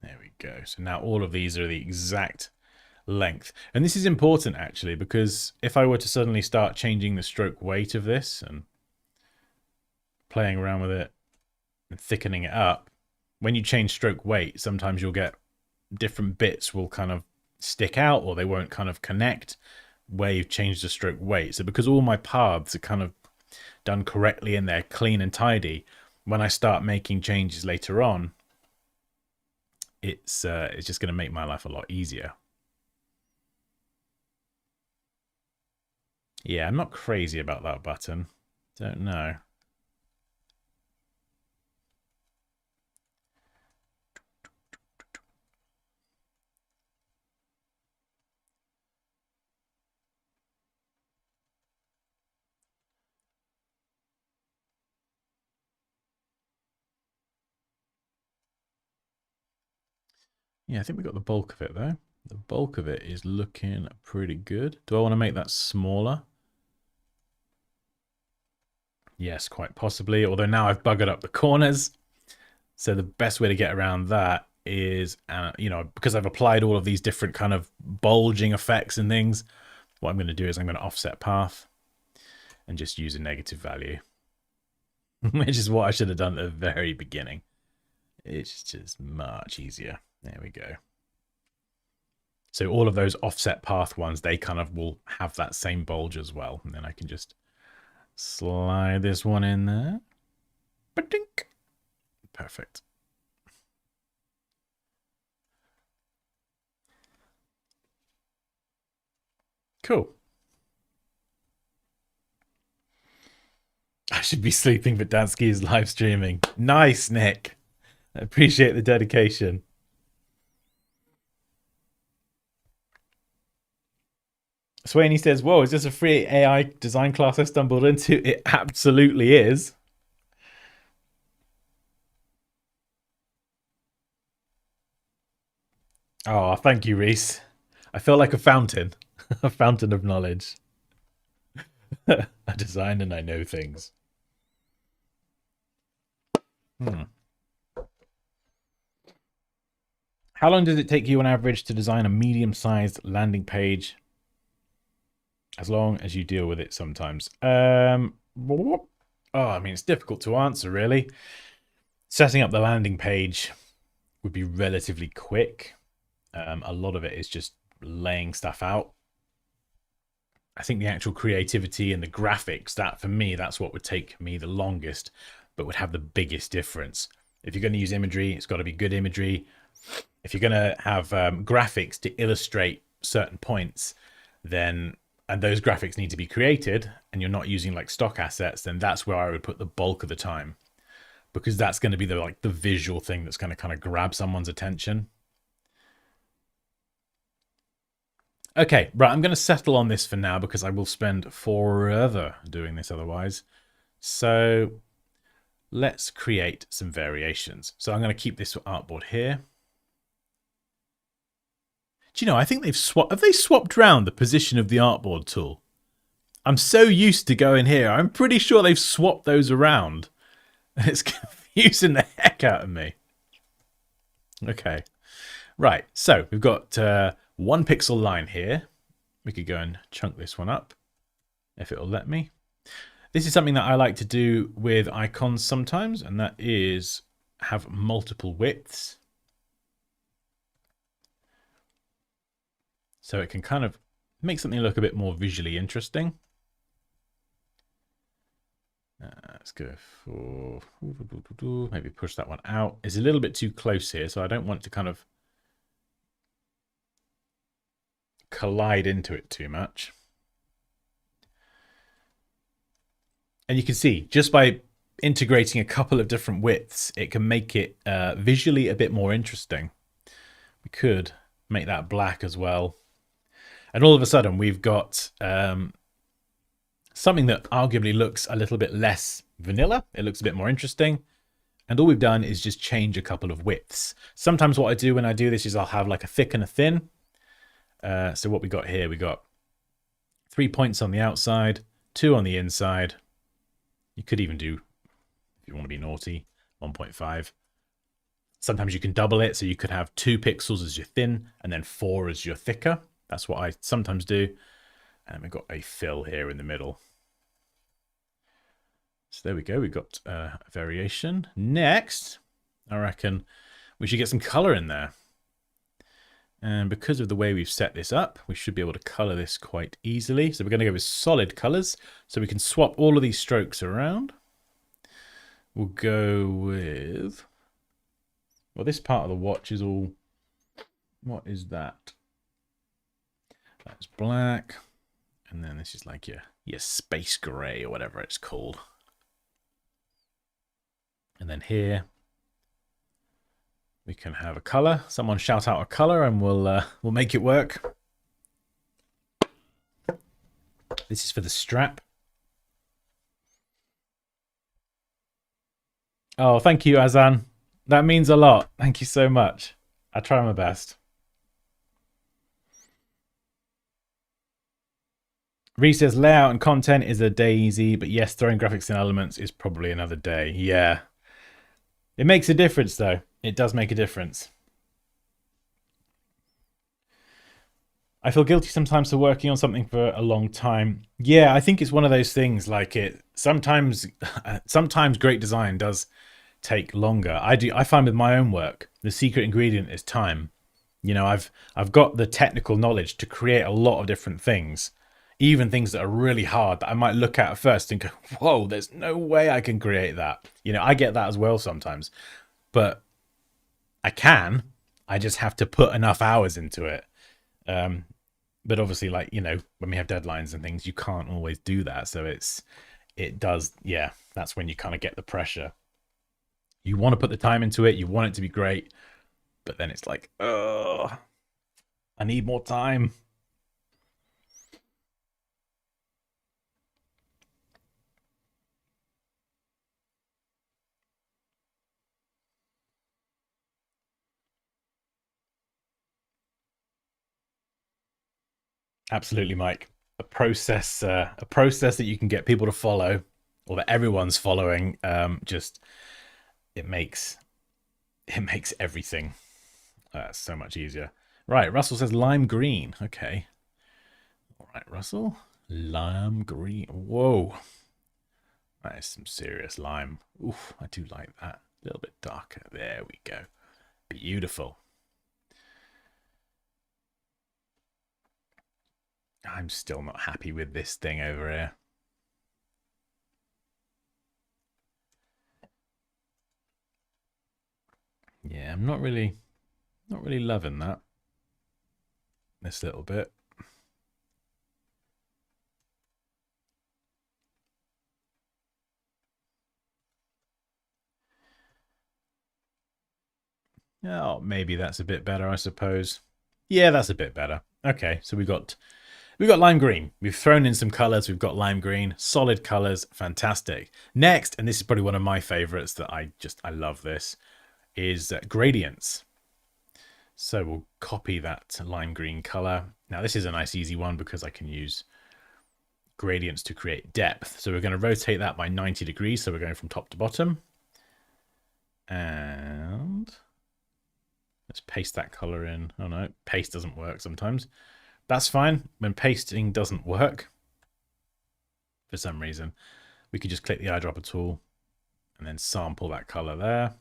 There we go. So now all of these are the exact length. And this is important actually, because if I were to suddenly start changing the stroke weight of this and playing around with it and thickening it up, when you change stroke weight, sometimes you'll get different bits will kind of stick out, or they won't kind of connect where you've changed the stroke weight. So because all my paths are kind of done correctly in there, clean and tidy, when I start making changes later on, it's just going to make my life a lot easier. Yeah, I'm not crazy about that button. Don't know. Yeah, I think we got the bulk of it though. The bulk of it is looking pretty good. Do I want to make that smaller? Yes, quite possibly. Although now I've buggered up the corners. So the best way to get around that is, you know, because I've applied all of these different kind of bulging effects and things, what I'm going to do is I'm going to offset path and just use a negative value, which is what I should have done at the very beginning. It's just much easier. There we go. So all of those offset path ones, they kind of will have that same bulge as well. And then I can just slide this one in there. Ba-dink. Perfect. Cool. I should be sleeping, but Dansky is live streaming. Nice, Nick. I appreciate the dedication. Swaney says, whoa, is this a free AI design class I stumbled into? It absolutely is. Oh, thank you, Reese. I feel like a fountain. A fountain of knowledge. I design and I know things. How long does it take you on average to design a medium-sized landing page? As long as you deal with it sometimes. I mean, it's difficult to answer, really. Setting up the landing page would be relatively quick. A lot of it is just laying stuff out. I think the actual creativity and the graphics, that for me, that's what would take me the longest, but would have the biggest difference. If you're going to use imagery, it's got to be good imagery. If you're going to have graphics to illustrate certain points, then, and those graphics need to be created, and you're not using like stock assets, then that's where I would put the bulk of the time, because that's going to be the visual thing that's going to kind of grab someone's attention. Okay, right, I'm going to settle on this for now because I will spend forever doing this otherwise. So let's create some variations. So I'm going to keep this artboard here. Do you know, I think they've swapped. Have they swapped around the position of the artboard tool? I'm so used to going here. I'm pretty sure they've swapped those around. It's confusing. confusing the heck out of me. Okay. Right, so we've got 1 pixel line here. We could go and chunk this one up if it'll let me. This is something that I like to do with icons sometimes, and that is have multiple widths. So it can kind of make something look a bit more visually interesting. Let's go for maybe push that one out. It's a little bit too close here, so I don't want to kind of collide into it too much. And you can see just by integrating a couple of different widths, it can make it visually a bit more interesting. We could make that black as well. And all of a sudden we've got something that arguably looks a little bit less vanilla. It looks a bit more interesting. And all we've done is just change a couple of widths. Sometimes what I do when I do this is I'll have like a thick and a thin. So what we got here, we got 3 points on the outside, 2 on the inside. You could even do, if you want to be naughty, 1.5. Sometimes you can double it, so you could have 2 pixels as your thin and then 4 as your thicker. That's what I sometimes do. And we've got a fill here in the middle. So there we go. We've got a variation. Next, I reckon we should get some color in there. And because of the way we've set this up, we should be able to color this quite easily. So we're going to go with solid colors. So we can swap all of these strokes around. We'll go with, well, this part of the watch is all, what is that? That's black. And then this is like your space gray or whatever it's called. And then here we can have a color. Someone shout out a color and we'll make it work. This is for the strap. Oh, thank you, Azan. That means a lot. Thank you so much. I try my best. Reese says layout and content is a day easy, but yes, throwing graphics and elements is probably another day. Yeah. It makes a difference though. It does make a difference. I feel guilty sometimes for working on something for a long time. Yeah, I think it's one of those things like it sometimes great design does take longer. I find with my own work, the secret ingredient is time. You know, I've got the technical knowledge to create a lot of different things, even things that are really hard that I might look at first and go, whoa, there's no way I can create that. You know, I get that as well sometimes, but I just have to put enough hours into it. But obviously, like, you know, when we have deadlines and things, you can't always do that. So it does, yeah, that's when you kind of get the pressure. You want to put the time into it, you want it to be great, but then it's like, oh, I need more time. Absolutely, Mike. A process that you can get people to follow, or that everyone's following. Just it makes everything so much easier. Right, Russell says lime green. Okay. All right, Russell. Lime green. Whoa. That is some serious lime. Oof, I do like that. A little bit darker. There we go. Beautiful. I'm still not happy with this thing over here. Yeah, I'm not really loving that. This little bit. Oh, maybe that's a bit better, I suppose. Yeah, that's a bit better. Okay, so we've got lime green. We've thrown in some colors. We've got lime green, solid colors, fantastic. Next, and this is probably one of my favorites that I love this, is gradients. So we'll copy that lime green color. Now this is a nice easy one because I can use gradients to create depth. So we're going to rotate that by 90 degrees. So we're going from top to bottom. And let's paste that color in. Oh no, paste doesn't work sometimes. That's fine. When pasting doesn't work, for some reason, we could just click the eyedropper tool and then sample that color there.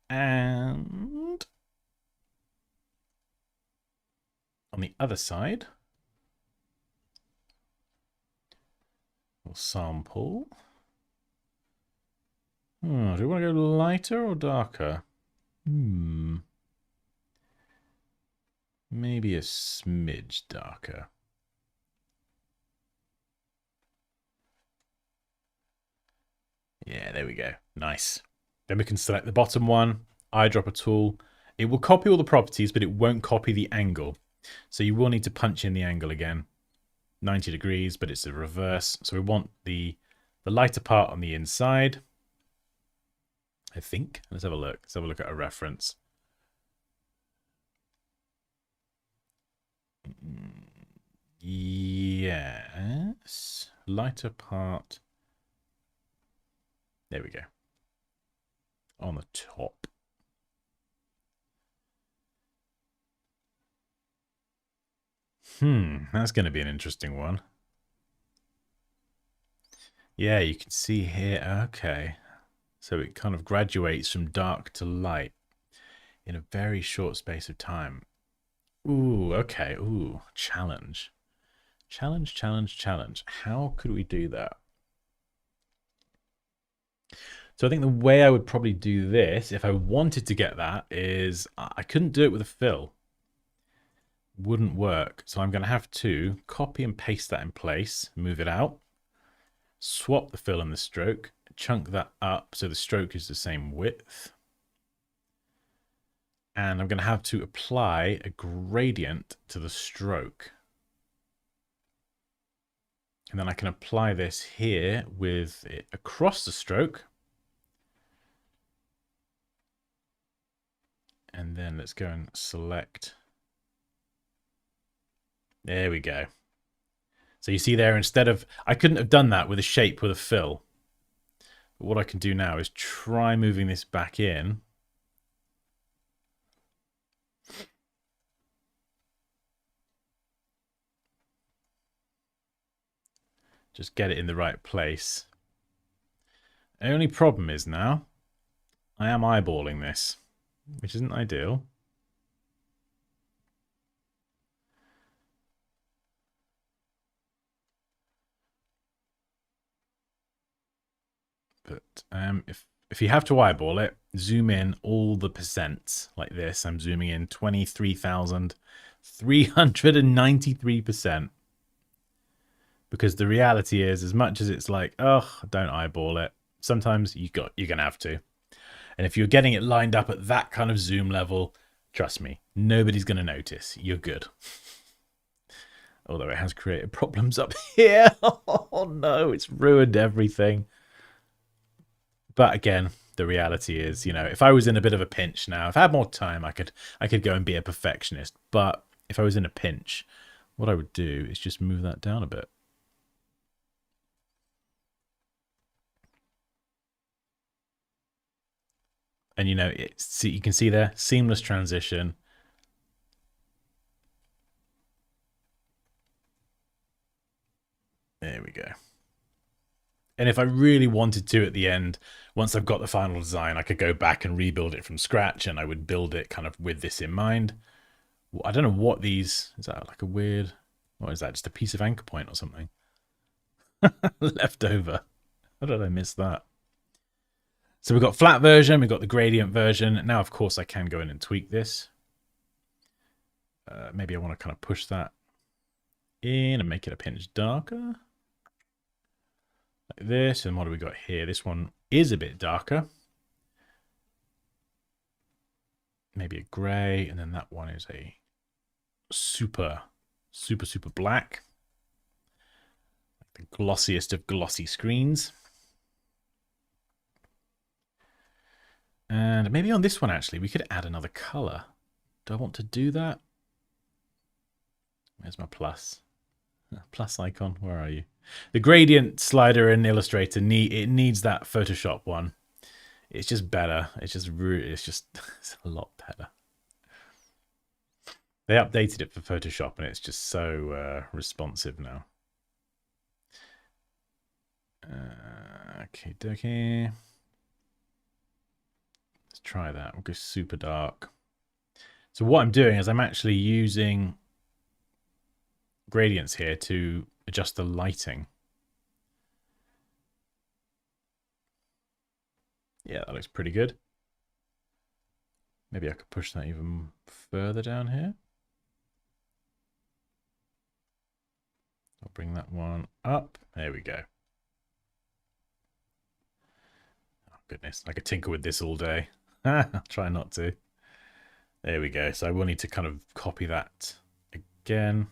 And on the other side, we'll sample. Do we want to go lighter or darker? Maybe a smidge darker. Yeah, there we go. Nice. Then we can select the bottom one, eyedropper tool. It will copy all the properties, but it won't copy the angle. So you will need to punch in the angle again. 90 degrees, but it's a reverse. So we want the lighter part on the inside, I think. Let's have a look. Let's have a look at a reference. Yes. Lighter part. There we go. On the top. That's going to be an interesting one. Yeah, you can see here. Okay. So it kind of graduates from dark to light in a very short space of time. Ooh, okay. Ooh, challenge. Challenge, challenge, challenge. How could we do that? So I think the way I would probably do this, if I wanted to get that, is I couldn't do it with a fill. Wouldn't work. So I'm going to have to copy and paste that in place, move it out, swap the fill and the stroke, chunk that up so the stroke is the same width. And I'm going to have to apply a gradient to the stroke. And then I can apply this here with it across the stroke. And then let's go and select. There we go. So you see there, instead of, I couldn't have done that with a shape with a fill. But what I can do now is try moving this back in. Just get it in the right place. The only problem is now, I am eyeballing this, which isn't ideal. But if you have to eyeball it, zoom in all the percents like this. I'm zooming in 23,393%. Because the reality is, as much as it's like, oh, don't eyeball it, sometimes you're gonna have to. And if you're getting it lined up at that kind of zoom level, trust me, nobody's gonna notice. You're good. Although it has created problems up here. Oh no, it's ruined everything. But again, the reality is, you know, if I was in a bit of a pinch now, if I had more time, I could go and be a perfectionist. But if I was in a pinch, what I would do is just move that down a bit. And, you know, you can see there, seamless transition. There we go. And if I really wanted to at the end, once I've got the final design, I could go back and rebuild it from scratch, and I would build it kind of with this in mind. I don't know what these, is that like a weird, what is that, just a piece of anchor point or something? Left over. How did I miss that? So we've got flat version, we've got the gradient version. Now, of course, I can go in and tweak this. Maybe I want to kind of push that in and make it a pinch darker. Like this. And what do we got here? This one is a bit darker. Maybe a gray. And then that one is a super black. Like the glossiest of glossy screens. And maybe on this one, actually, we could add another color. Do I want to do that? Where's my plus? Plus icon, where are you? The gradient slider in Illustrator, it needs that Photoshop one. It's just better. It's just it's a lot better. They updated it for Photoshop, and it's just so responsive now. Okay, dokie. Let's try that. We'll go super dark. So what I'm doing is I'm actually using gradients here to adjust the lighting. Yeah, that looks pretty good. Maybe I could push that even further down here. I'll bring that one up. There we go. Oh, goodness. I could tinker with this all day. I'll try not to. There we go. So I will need to kind of copy that again.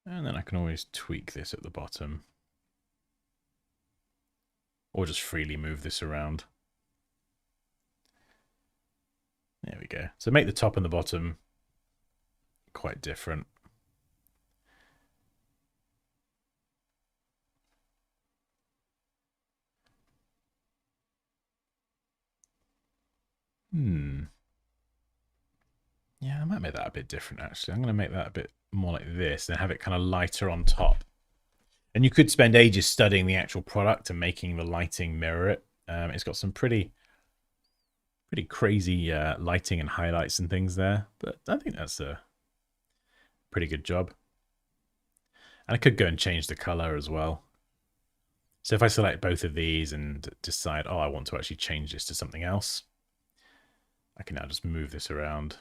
And then I can always tweak this at the bottom. Or just freely move this around. There we go. So make the top and the bottom quite different. Yeah, I might make that a bit different, actually. I'm going to make that a bit more like this and have it kind of lighter on top. And you could spend ages studying the actual product and making the lighting mirror it. It's got some pretty crazy lighting and highlights and things there. But I think that's a pretty good job. And I could go and change the color as well. So if I select both of these and decide, oh, I want to actually change this to something else, I can now just move this around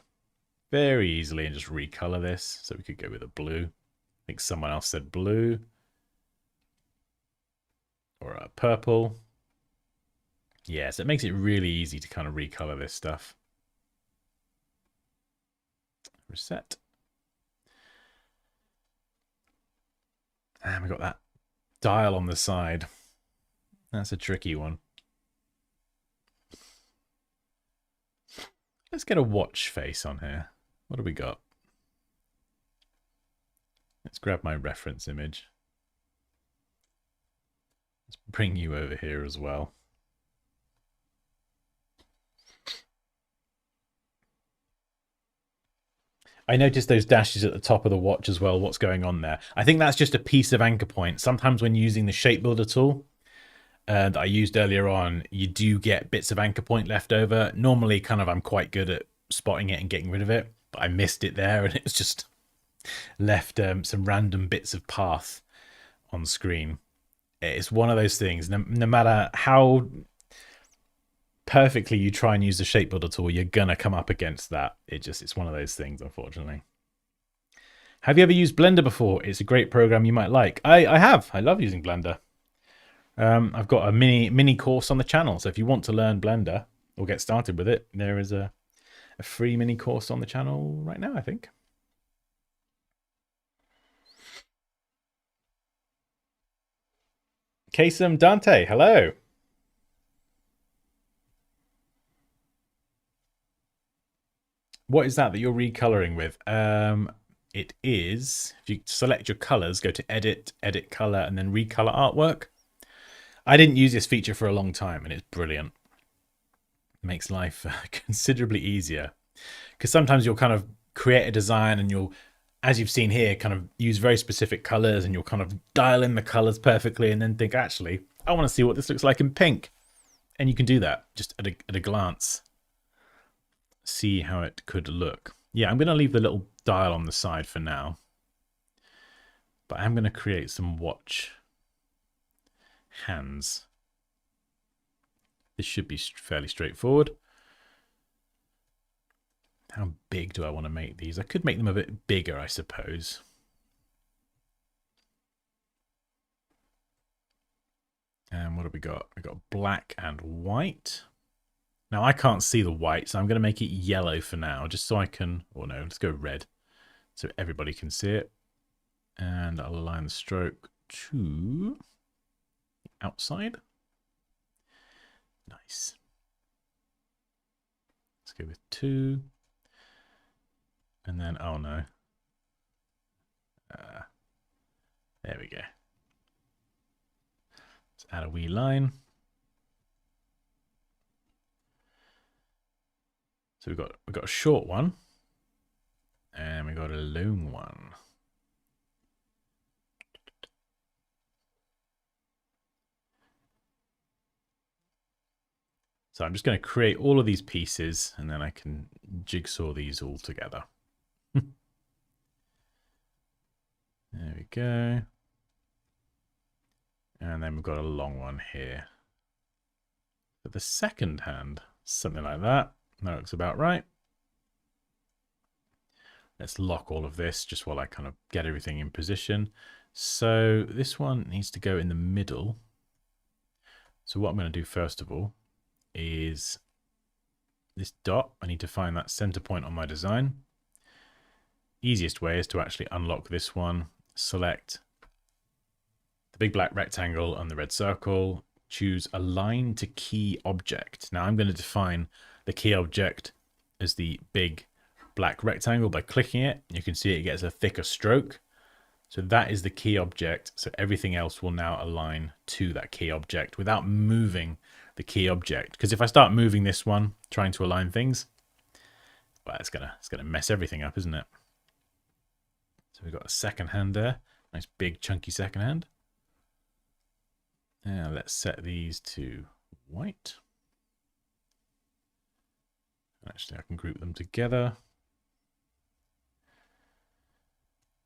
very easily and just recolor this. So we could go with a blue. I think someone else said blue. Or a purple. Yeah, so it makes it really easy to kind of recolor this stuff. Reset. And we got that dial on the side. That's a tricky one. Let's get a watch face on here. What do we got? Let's grab my reference image. Let's bring you over here as well. I noticed those dashes at the top of the watch as well. What's going on there? I think that's just a piece of anchor point. Sometimes when using the shape builder tool that I used earlier on, you do get bits of anchor point left over. Normally, kind of, I'm quite good at spotting it and getting rid of it, but I missed it there, and it's just left some random bits of path on screen. It's one of those things. No matter how perfectly you try and use the shape builder tool, you're gonna come up against that. It's one of those things, unfortunately. Have you ever used Blender before? It's a great program you might like. I have. I love using Blender. I've got a mini course on the channel, so if you want to learn Blender or get started with it, there is a free mini course on the channel right now, I think. Kasem Dante, hello. What is that you're recoloring with? It is, if you select your colors, go to edit, edit color, and then recolor artwork. I didn't use this feature for a long time, and it's brilliant. It makes life considerably easier. Because sometimes you'll kind of create a design and you'll, as you've seen here, kind of use very specific colors, and you'll kind of dial in the colors perfectly and then think, actually, I want to see what this looks like in pink. And you can do that just at a glance. See how it could look. Yeah, I'm going to leave the little dial on the side for now. But I'm going to create some watch hands. This should be fairly straightforward. How big do I want to make these? I could make them a bit bigger, I suppose. And what have we got? We've got black and white. Now, I can't see the white, so I'm going to make it yellow for now, just so I can... Oh, no, let's go red, so everybody can see it. And I'll align the stroke to the outside. Nice. go with 2. And then, oh no. There we go. Let's add a wee line. So we've got a short one. And we've got a long one. So I'm just going to create all of these pieces and then I can jigsaw these all together. There we go. And then we've got a long one here. For the second hand, something like that. That looks about right. Let's lock all of this just while I kind of get everything in position. So this one needs to go in the middle. So what I'm going to do first of all is this dot. I need to find that center point on my design. Easiest way is to actually unlock this one. Select the big black rectangle and the red circle. Choose Align to Key Object. Now I'm going to define the key object as the big black rectangle by clicking it. You can see it gets a thicker stroke. So that is the key object. So everything else will now align to that key object without moving the key object. Because if I start moving this one, trying to align things, well, it's gonna mess everything up, isn't it? So we've got a second hand there. Nice big chunky second hand. Now let's set these to white. Actually, I can group them together.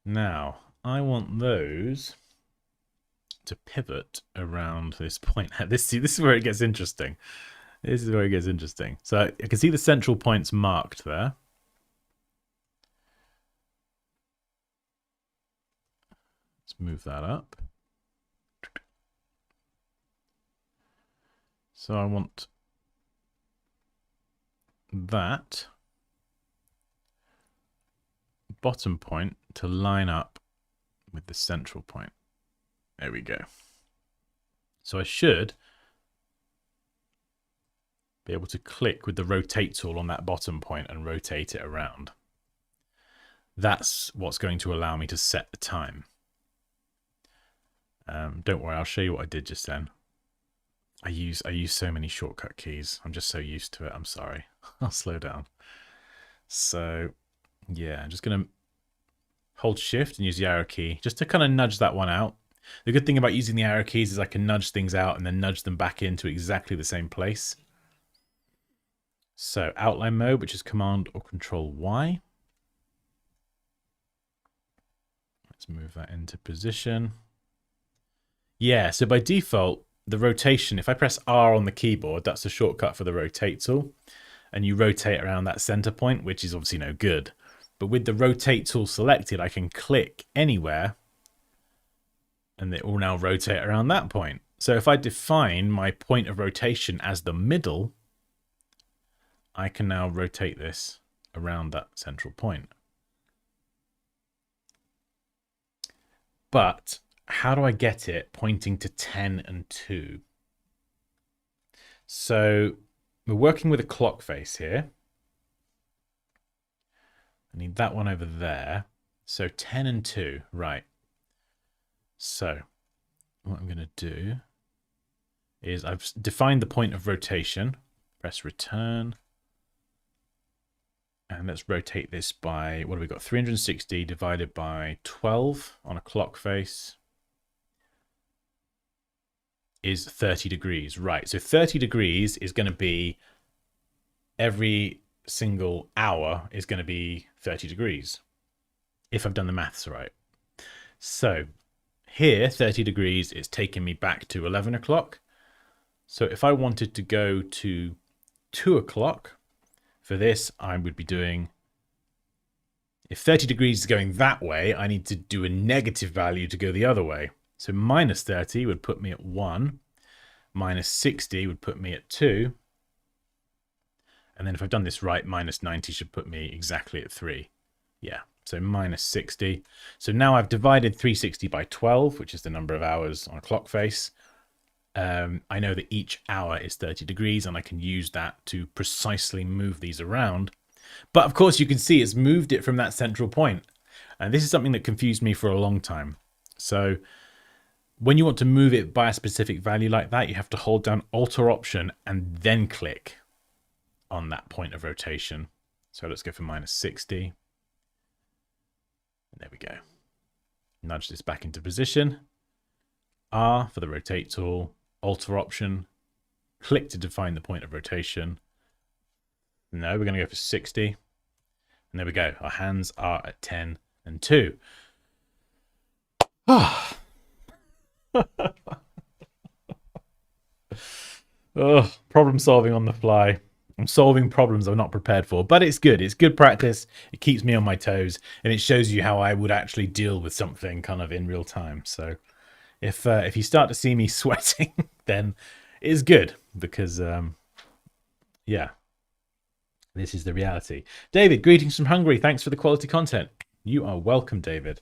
Now, I want those to pivot around this point. This is where it gets interesting. This is where it gets interesting. So I can see the central points marked there. Let's move that up. So I want that bottom point to line up with the central point. There we go. So I should be able to click with the rotate tool on that bottom point and rotate it around. That's what's going to allow me to set the time. Don't worry, I'll show you what I did just then. I use so many shortcut keys. I'm just so used to it. I'm sorry. I'll slow down. So yeah, I'm just going to hold shift and use the arrow key just to kind of nudge that one out. The good thing about using the arrow keys is I can nudge things out and then nudge them back into exactly the same place. So outline mode, which is Command or Control Y. Let's move that into position. Yeah, so by default, the rotation, if I press R on the keyboard, that's a shortcut for the rotate tool. And you rotate around that center point, which is obviously no good. But with the rotate tool selected, I can click anywhere and it will now rotate around that point. So if I define my point of rotation as the middle, I can now rotate this around that central point. But how do I get it pointing to 10 and 2? So we're working with a clock face here. I need that one over there. So 10 and 2, right. So what I'm going to do is I've defined the point of rotation. Press return. And let's rotate this by, what have we got? 360 divided by 12 on a clock face is 30 degrees. Right, so 30 degrees is going to be every single hour is going to be 30 degrees, if I've done the maths right. So here, 30 degrees is taking me back to 11 o'clock. So if I wanted to go to 2 o'clock, for this, I would be doing, if 30 degrees is going that way, I need to do a negative value to go the other way. So minus 30 would put me at 1. Minus 60 would put me at 2. And then if I've done this right, minus 90 should put me exactly at 3. Yeah, so minus 60. So now I've divided 360 by 12, which is the number of hours on a clock face. I know that each hour is 30 degrees and I can use that to precisely move these around. But of course you can see it's moved it from that central point. And this is something that confused me for a long time. So when you want to move it by a specific value like that, you have to hold down Alter Option and then click on that point of rotation. So let's go for -60. There we go. Nudge this back into position. R for the rotate tool, Alter Option, click to define the point of rotation. No, we're going to go for 60. And there we go. Our hands are at 10 and 2. Oh, problem solving on the fly. I'm solving problems I'm not prepared for, but it's good. It's good practice. It keeps me on my toes, and it shows you how I would actually deal with something kind of in real time. So if you start to see me sweating, then it's good because, yeah, this is the reality. David, greetings from Hungary. Thanks for the quality content. You are welcome, David.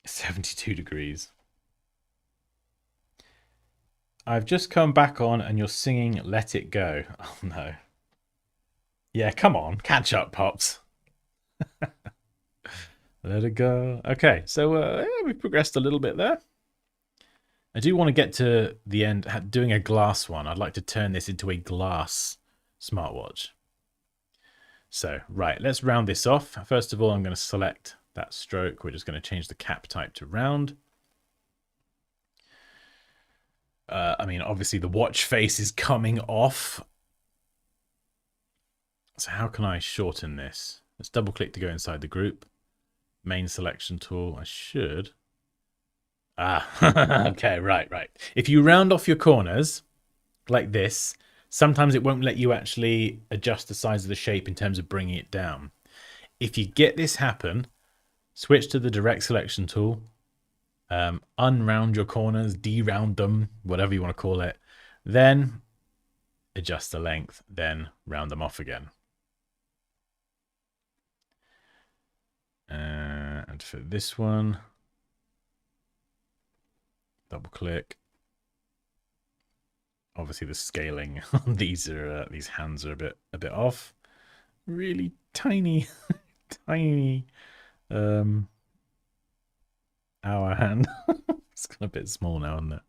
"72 degrees. I've just come back on and you're singing Let It Go." Oh, no. Yeah, come on. Catch up, Pops. Let it go. Okay, so yeah, we've progressed a little bit there. I do want to get to the end doing a glass one. I'd like to turn this into a glass smartwatch. So, right, let's round this off. First of all, I'm going to select that stroke. We're just going to change the cap type to round. I mean, obviously the watch face is coming off. So how can I shorten this? Let's double click to go inside the group. Main selection tool. I should. Okay, right. If you round off your corners like this, sometimes it won't let you actually adjust the size of the shape in terms of bringing it down. If you get this happen, switch to the direct selection tool, unround your corners, deround them, whatever you want to call it, then adjust the length, then round them off again. And for this one, double click. Obviously the scaling on these hands are a bit off. Really tiny tiny hour hand. It's got a bit small now, isn't it?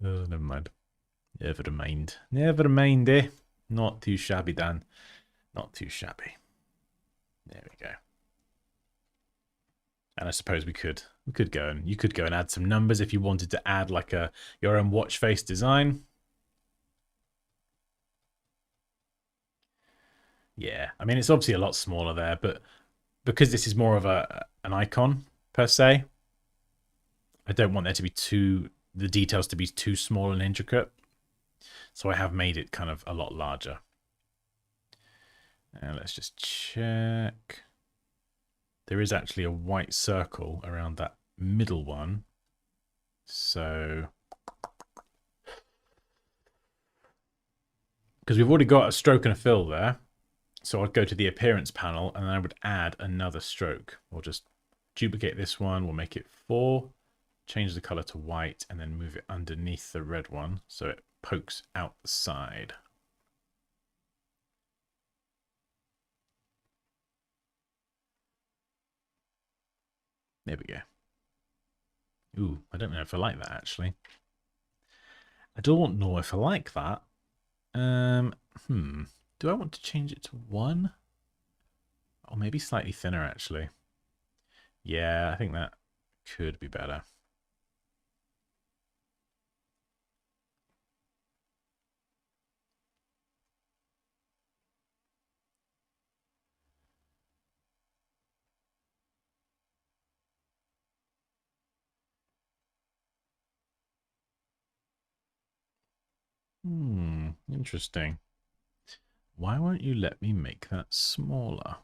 Oh, never mind. Never mind, eh? Not too shabby, Dan. Not too shabby. There we go. And I suppose we could go and you could go and add some numbers if you wanted to add like your own watch face design. Yeah, I mean it's obviously a lot smaller there, but because this is more of an icon per se, I don't want there to be the details to be too small and intricate. So I have made it kind of a lot larger. And let's just check. There is actually a white circle around that middle one. So, because we've already got a stroke and a fill there. So I'd go to the appearance panel and then I would add another stroke. We'll just duplicate this one. We'll make it 4, change the color to white, and then move it underneath the red one so it pokes out the side. There we go. Ooh, I don't know if I like that actually. I don't know if I like that. Do I want to change it to 1? Or maybe slightly thinner actually. Yeah, I think that could be better. Interesting. Why won't you let me make that smaller?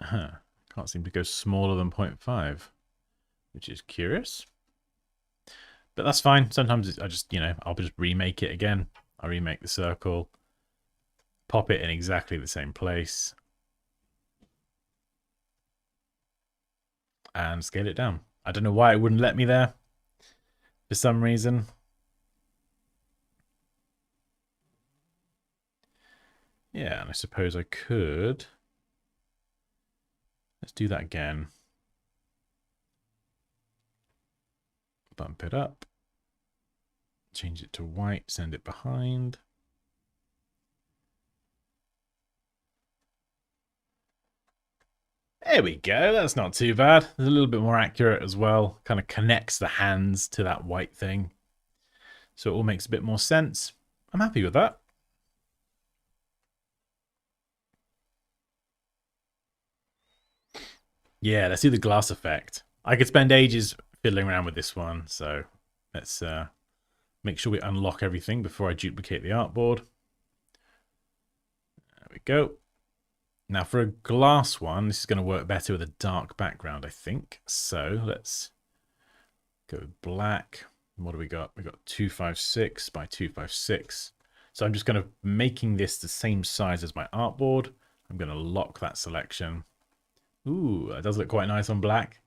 Can't seem to go smaller than 0.5, which is curious. But that's fine. Sometimes I just, I'll just remake it again. I remake the circle, pop it in exactly the same place, and scale it down. I don't know why it wouldn't let me there for some reason. Yeah, and I suppose I could. Let's do that again. Bump it up. Change it to white, send it behind. There we go. That's not too bad. It's a little bit more accurate as well. Kind of connects the hands to that white thing. So it all makes a bit more sense. I'm happy with that. Yeah, let's do the glass effect. I could spend ages fiddling around with this one. So let's make sure we unlock everything before I duplicate the artboard. There we go. Now for a glass one, this is going to work better with a dark background, I think. So let's go with black. What do we got? We got 256 by 256. So I'm just going to making this the same size as my artboard. I'm going to lock that selection. Ooh, that does look quite nice on black.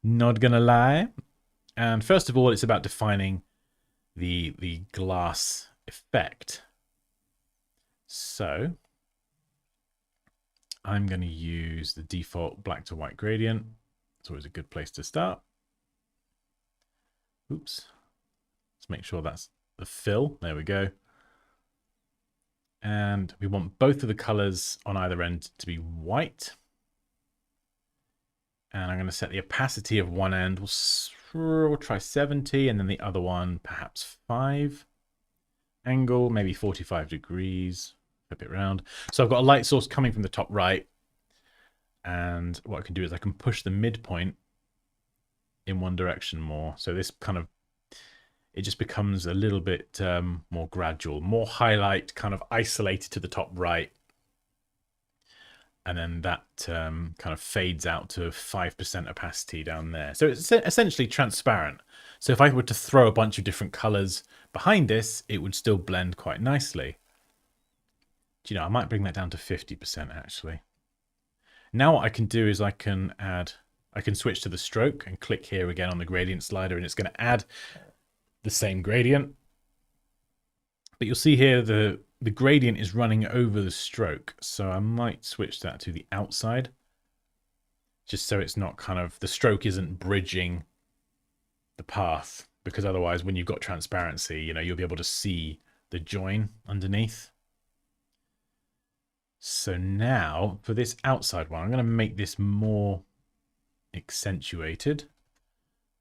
Not going to lie. And first of all, it's about defining the glass effect. So I'm going to use the default black to white gradient. It's always a good place to start. Oops. Let's make sure that's the fill. There we go. And we want both of the colors on either end to be white. And I'm going to set the opacity of one end. We'll try 70, and then the other one perhaps 5. Angle, maybe 45 degrees. Flip it around. So I've got a light source coming from the top right. And what I can do is I can push the midpoint in one direction more. So this kind of, it just becomes a little bit more gradual, more highlight, kind of isolated to the top right. And then that kind of fades out to 5% opacity down there. So it's essentially transparent. So if I were to throw a bunch of different colors behind this, it would still blend quite nicely. Do you know, I might bring that down to 50% actually. Now what I can do is I can switch to the stroke and click here again on the gradient slider, and it's going to add the same gradient. But you'll see here the gradient is running over the stroke. So I might switch that to the outside, just so it's not kind of, the stroke isn't bridging the path, because otherwise when you've got transparency, you know, you'll be able to see the join underneath. So now for this outside one, I'm going to make this more accentuated.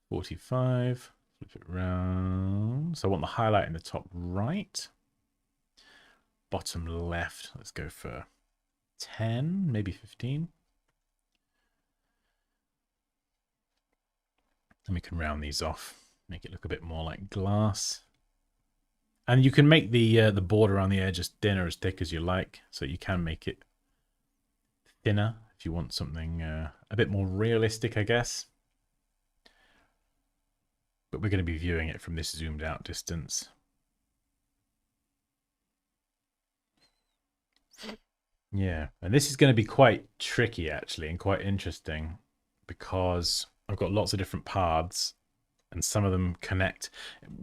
45, flip it around. So I want the highlight in the top right. Bottom left, let's go for 10, maybe 15. And we can round these off, make it look a bit more like glass. And you can make the border around the edge as thin or as thick as you like. So you can make it thinner if you want something a bit more realistic, I guess. But we're going to be viewing it from this zoomed out distance. Yeah, and this is going to be quite tricky actually, and quite interesting, because I've got lots of different paths and some of them connect.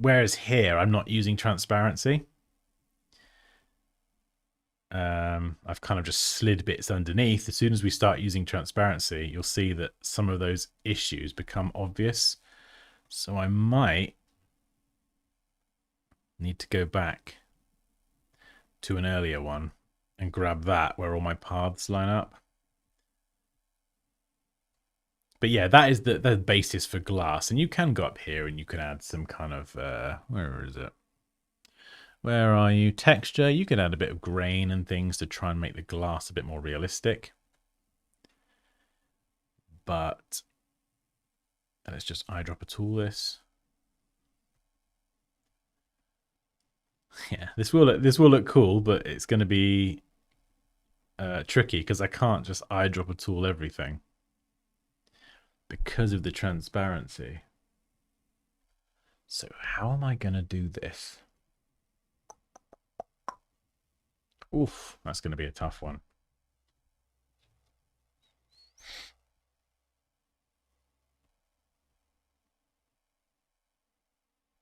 Whereas here, I'm not using transparency. I've kind of just slid bits underneath. As soon as we start using transparency, you'll see that some of those issues become obvious. So I might need to go back to an earlier one and grab that where all my paths line up. But yeah, that is the basis for glass. And you can go up here and you can add some kind of, where is it? Where are you? Texture. You can add a bit of grain and things to try and make the glass a bit more realistic. But let's just eyedropper tool this. Yeah, this will look cool, but it's going to be tricky because I can't just eyedropper tool everything because of the transparency. So how am I going to do this? Oof, that's going to be a tough one.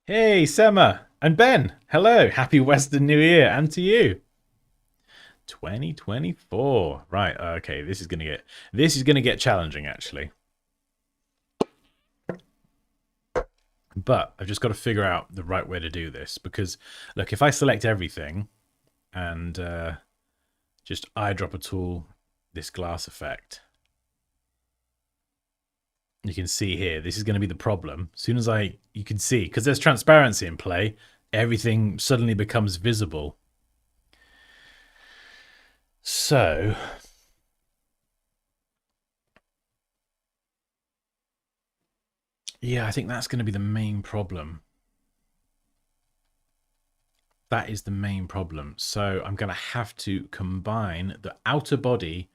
Hey, Sema and Ben. Hello. Happy Western New Year, and to you. 2024. Right. Okay. This is gonna get challenging, actually. But I've just got to figure out the right way to do this, because look, if I select everything and just eyedropper tool this glass effect, you can see here, this is going to be the problem. As soon as you can see, because there's transparency in play, everything suddenly becomes visible. So yeah, I think that's going to be the main problem. That is the main problem. So I'm going to have to combine the outer body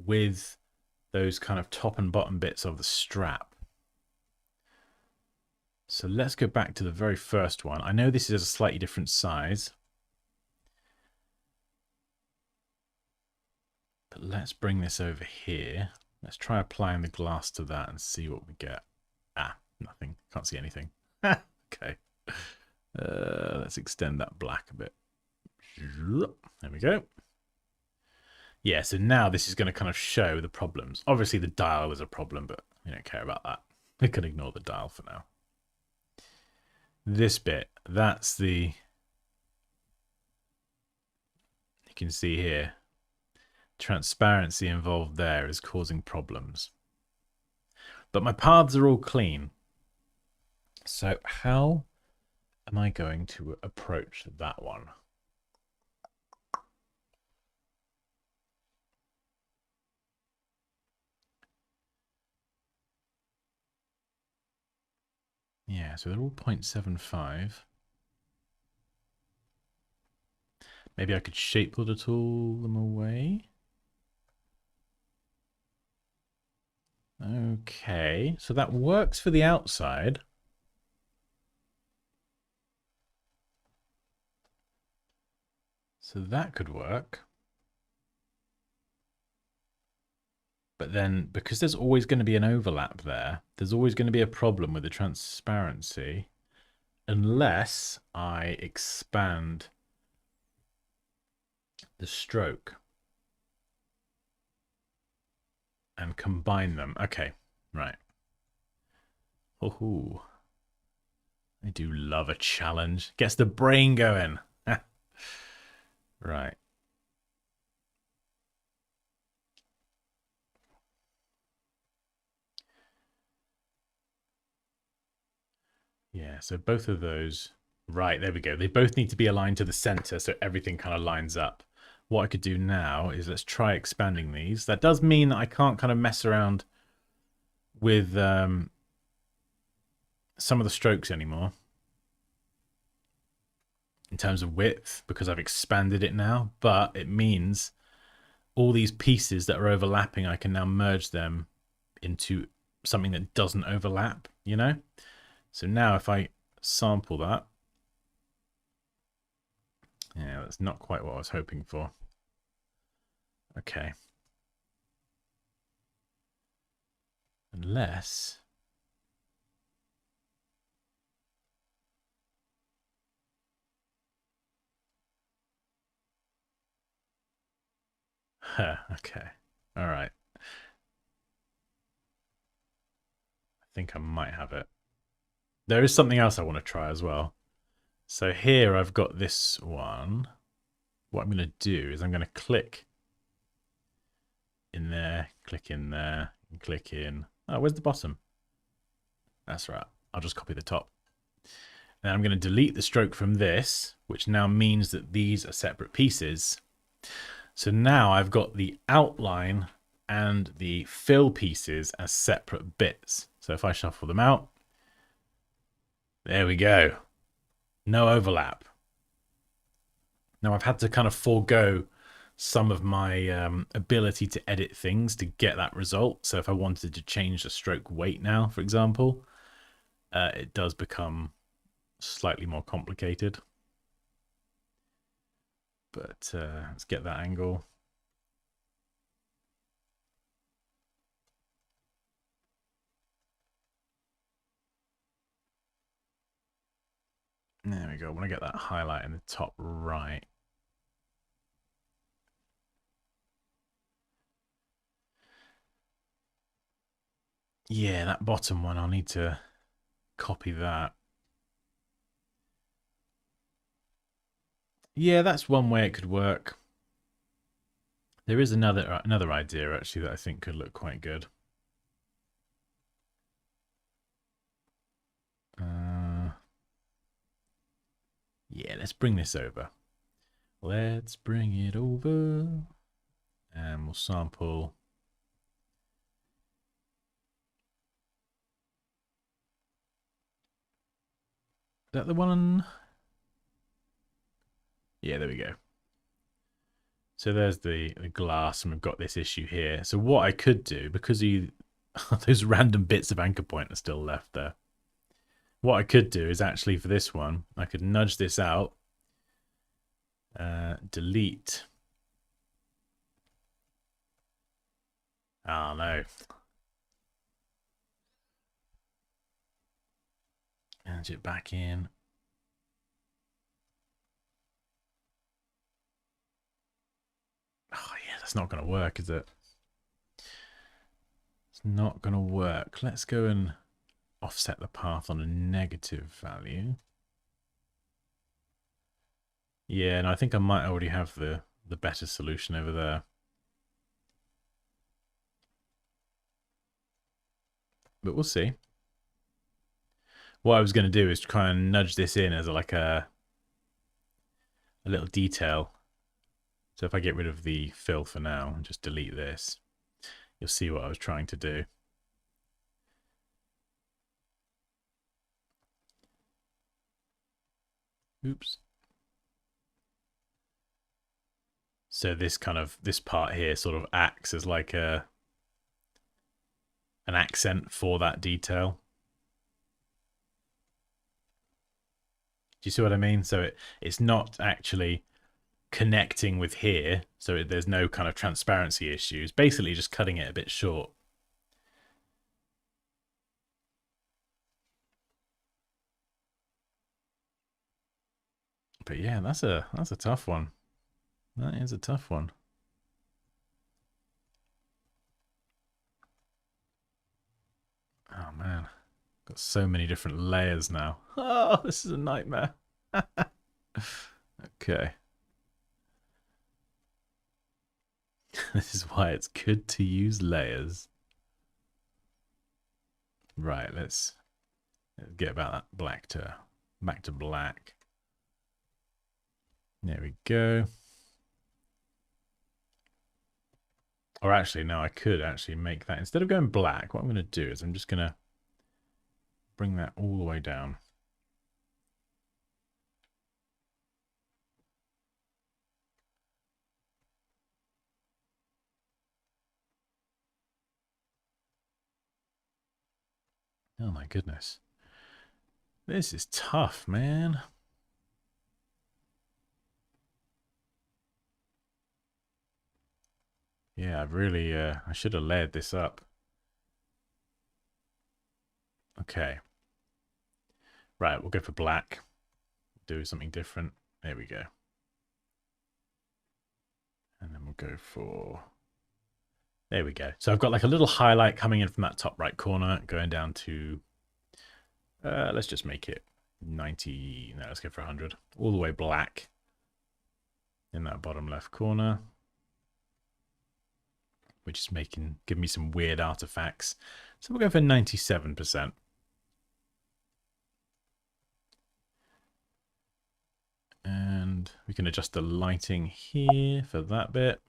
with those kind of top and bottom bits of the strap. So let's go back to the very first one. I know this is a slightly different size, but let's bring this over here. Let's try applying the glass to that and see what we get. Ah, nothing. Can't see anything. Okay. Let's extend that black a bit. There we go. Yeah, so now this is going to kind of show the problems. Obviously, the dial is a problem, but we don't care about that. We can ignore the dial for now. This bit, that's the... You can see here, transparency involved there is causing problems. But my paths are all clean. So how am I going to approach that one? Yeah, so they're all 0.75. Maybe I could shape the tool them away. Okay, so that works for the outside. So that could work. But then, because there's always going to be an overlap there, there's always going to be a problem with the transparency unless I expand the stroke and combine them. Okay, right. Oh, I do love a challenge. Gets the brain going. Right. Yeah, so both of those, right, there we go. They both need to be aligned to the center so everything kind of lines up. What I could do now is let's try expanding these. That does mean that I can't kind of mess around with some of the strokes anymore in terms of width because I've expanded it now, but it means all these pieces that are overlapping, I can now merge them into something that doesn't overlap, you know? So now if I sample that, yeah, that's not quite what I was hoping for. Okay. Unless... okay. All right. I think I might have it. There is something else I want to try as well. So here I've got this one. What I'm going to do is I'm going to click in there, click in there, and click in. Oh, where's the bottom? That's right. I'll just copy the top. And I'm going to delete the stroke from this, which now means that these are separate pieces. So now I've got the outline and the fill pieces as separate bits. So if I shuffle them out, there we go. No overlap. Now I've had to kind of forego some of my ability to edit things to get that result. So if I wanted to change the stroke weight now, for example, it does become slightly more complicated. But let's get that angle. There we go. I want to get that highlight in the top right. Yeah, that bottom one, I'll need to copy that. Yeah, that's one way it could work. There is another idea, actually, that I think could look quite good. Yeah, let's bring this over. Let's bring it over. And we'll sample. Is that the one? Yeah, there we go. So there's the glass, and we've got this issue here. So what I could do, because those random bits of anchor point are still left there. What I could do is actually, for this one, I could nudge this out. Delete. Oh, no. Nudge it back in. Oh, yeah, that's not going to work, is it? It's not going to work. Let's go and offset the path on a negative value. Yeah, and I think I might already have the better solution over there. But we'll see. What I was going to do is try and nudge this in as like a little detail. So if I get rid of the fill for now and just delete this, you'll see what I was trying to do. Oops. So this part here sort of acts as like an accent for that detail. Do you see what I mean? So it's not actually connecting with here, so there's no kind of transparency issues. Basically just cutting it a bit short. But yeah, that's a tough one. That is a tough one. Oh man, got so many different layers now. Oh, this is a nightmare. Okay. This is why it's good to use layers. Right, let's get about that back to black. There we go. Or actually, no, I could actually make that. Instead of going black, what I'm going to do is I'm just going to bring that all the way down. Oh my goodness. This is tough, man. Yeah, I've really, I should have layered this up. Okay. Right, we'll go for black. Do something different. There we go. And then we'll go for... There we go. So I've got like a little highlight coming in from that top right corner, going down to... let's just make it 90... No, let's go for 100. All the way black in that bottom left corner. Which is giving me some weird artifacts. So we'll go for 97%. And we can adjust the lighting here for that bit.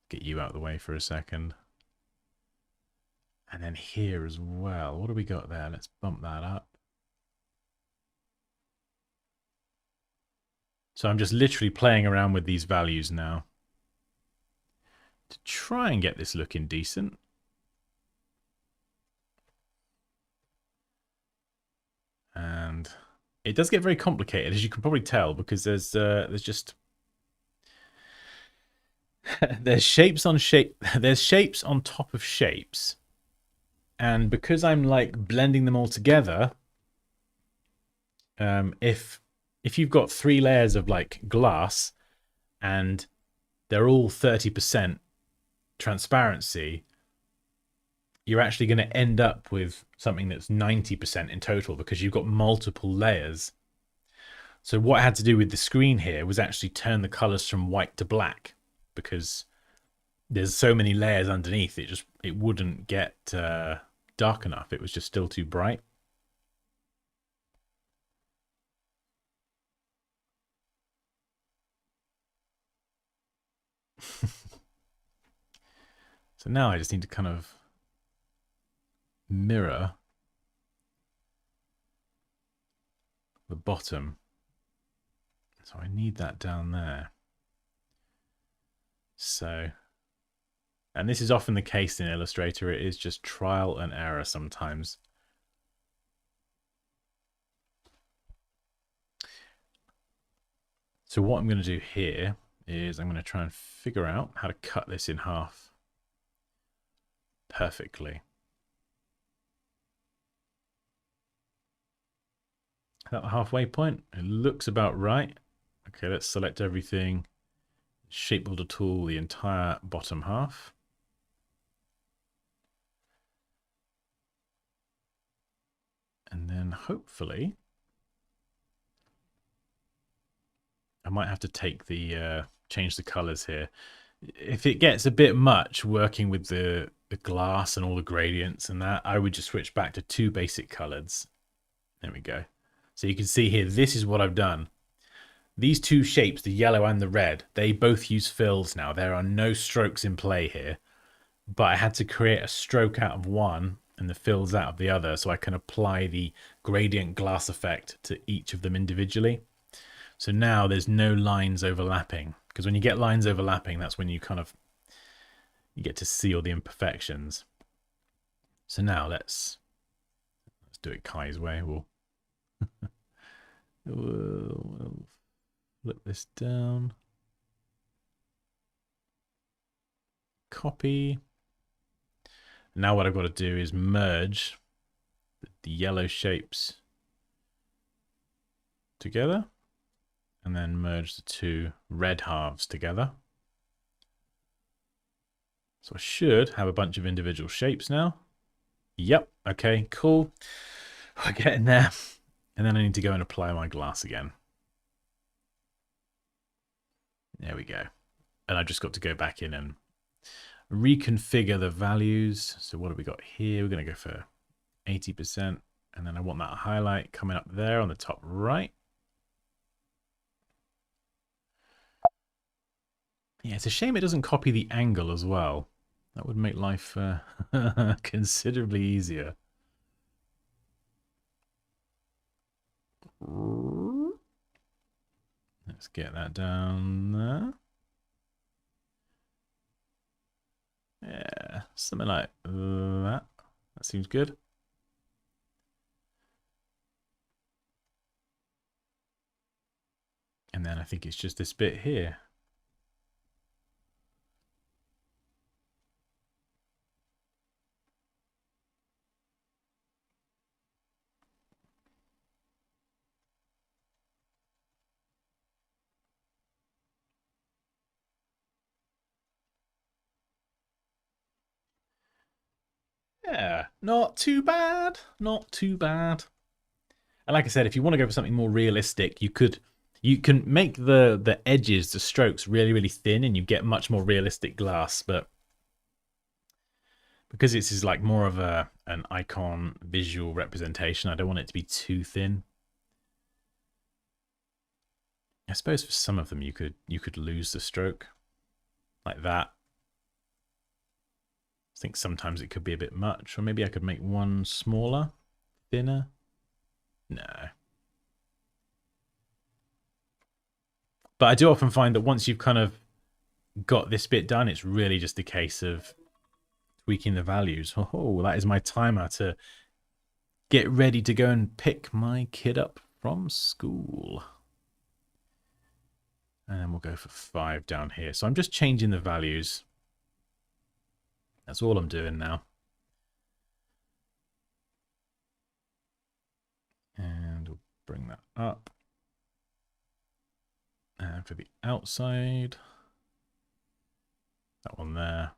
Get you out of the way for a second. And then here as well. What do we got there? Let's bump that up. So I'm just literally playing around with these values now to try and get this looking decent. And it does get very complicated, as you can probably tell, because there's just there's shapes on there's shapes on top of shapes, and because I'm like blending them all together, if you've got 3 layers of like glass and they're all 30% transparency, you're actually going to end up with something that's 90% in total because you've got multiple layers. So what I had to do with the screen here was actually turn the colors from white to black, because there's so many layers underneath, it wouldn't get dark enough. It was just still too bright. So now I just need to kind of mirror the bottom. So I need that down there. So, and this is often the case in Illustrator. It is just trial and error sometimes. So what I'm going to do here is I'm going to try and figure out how to cut this in half perfectly. Is that the halfway point? It looks about right. Okay, let's select everything. Shape builder tool, the entire bottom half. And then hopefully I might have to take the change the colors here. If it gets a bit much working with the glass and all the gradients and that, I would just switch back to 2 basic colors. There we go. So you can see here, this is what I've done. These 2 shapes, the yellow and the red, they both use fills now. There are no strokes in play here, but I had to create a stroke out of one and the fills out of the other, so I can apply the gradient glass effect to each of them individually. So now there's no lines overlapping, because when you get lines overlapping, that's when you get to see all the imperfections. So now let's do it Kai's way. We'll flip this down. Copy. Now what I've got to do is merge the yellow shapes together, and then merge the 2 red halves together. So I should have a bunch of individual shapes now. Yep, okay, cool. We're getting there. And then I need to go and apply my glass again. There we go. And I've just got to go back in and reconfigure the values. So what have we got here? We're going to go for 80%. And then I want that highlight coming up there on the top right. Yeah, it's a shame it doesn't copy the angle as well. That would make life considerably easier. Let's get that down there. Yeah, something like that. That seems good. And then I think it's just this bit here. Yeah, not too bad. Not too bad. And like I said, if you want to go for something more realistic, you can make the edges, the strokes really, really thin, and you get much more realistic glass. But because this is like more of an icon visual representation, I don't want it to be too thin. I suppose for some of them you could lose the stroke like that. I think sometimes it could be a bit much, or maybe I could make one smaller, thinner. No. But I do often find that once you've kind of got this bit done, it's really just a case of tweaking the values. Oh, that is my timer to get ready to go and pick my kid up from school. And we'll go for 5 down here. So I'm just changing the values. That's all I'm doing now. And we'll bring that up. And for the outside, that one there.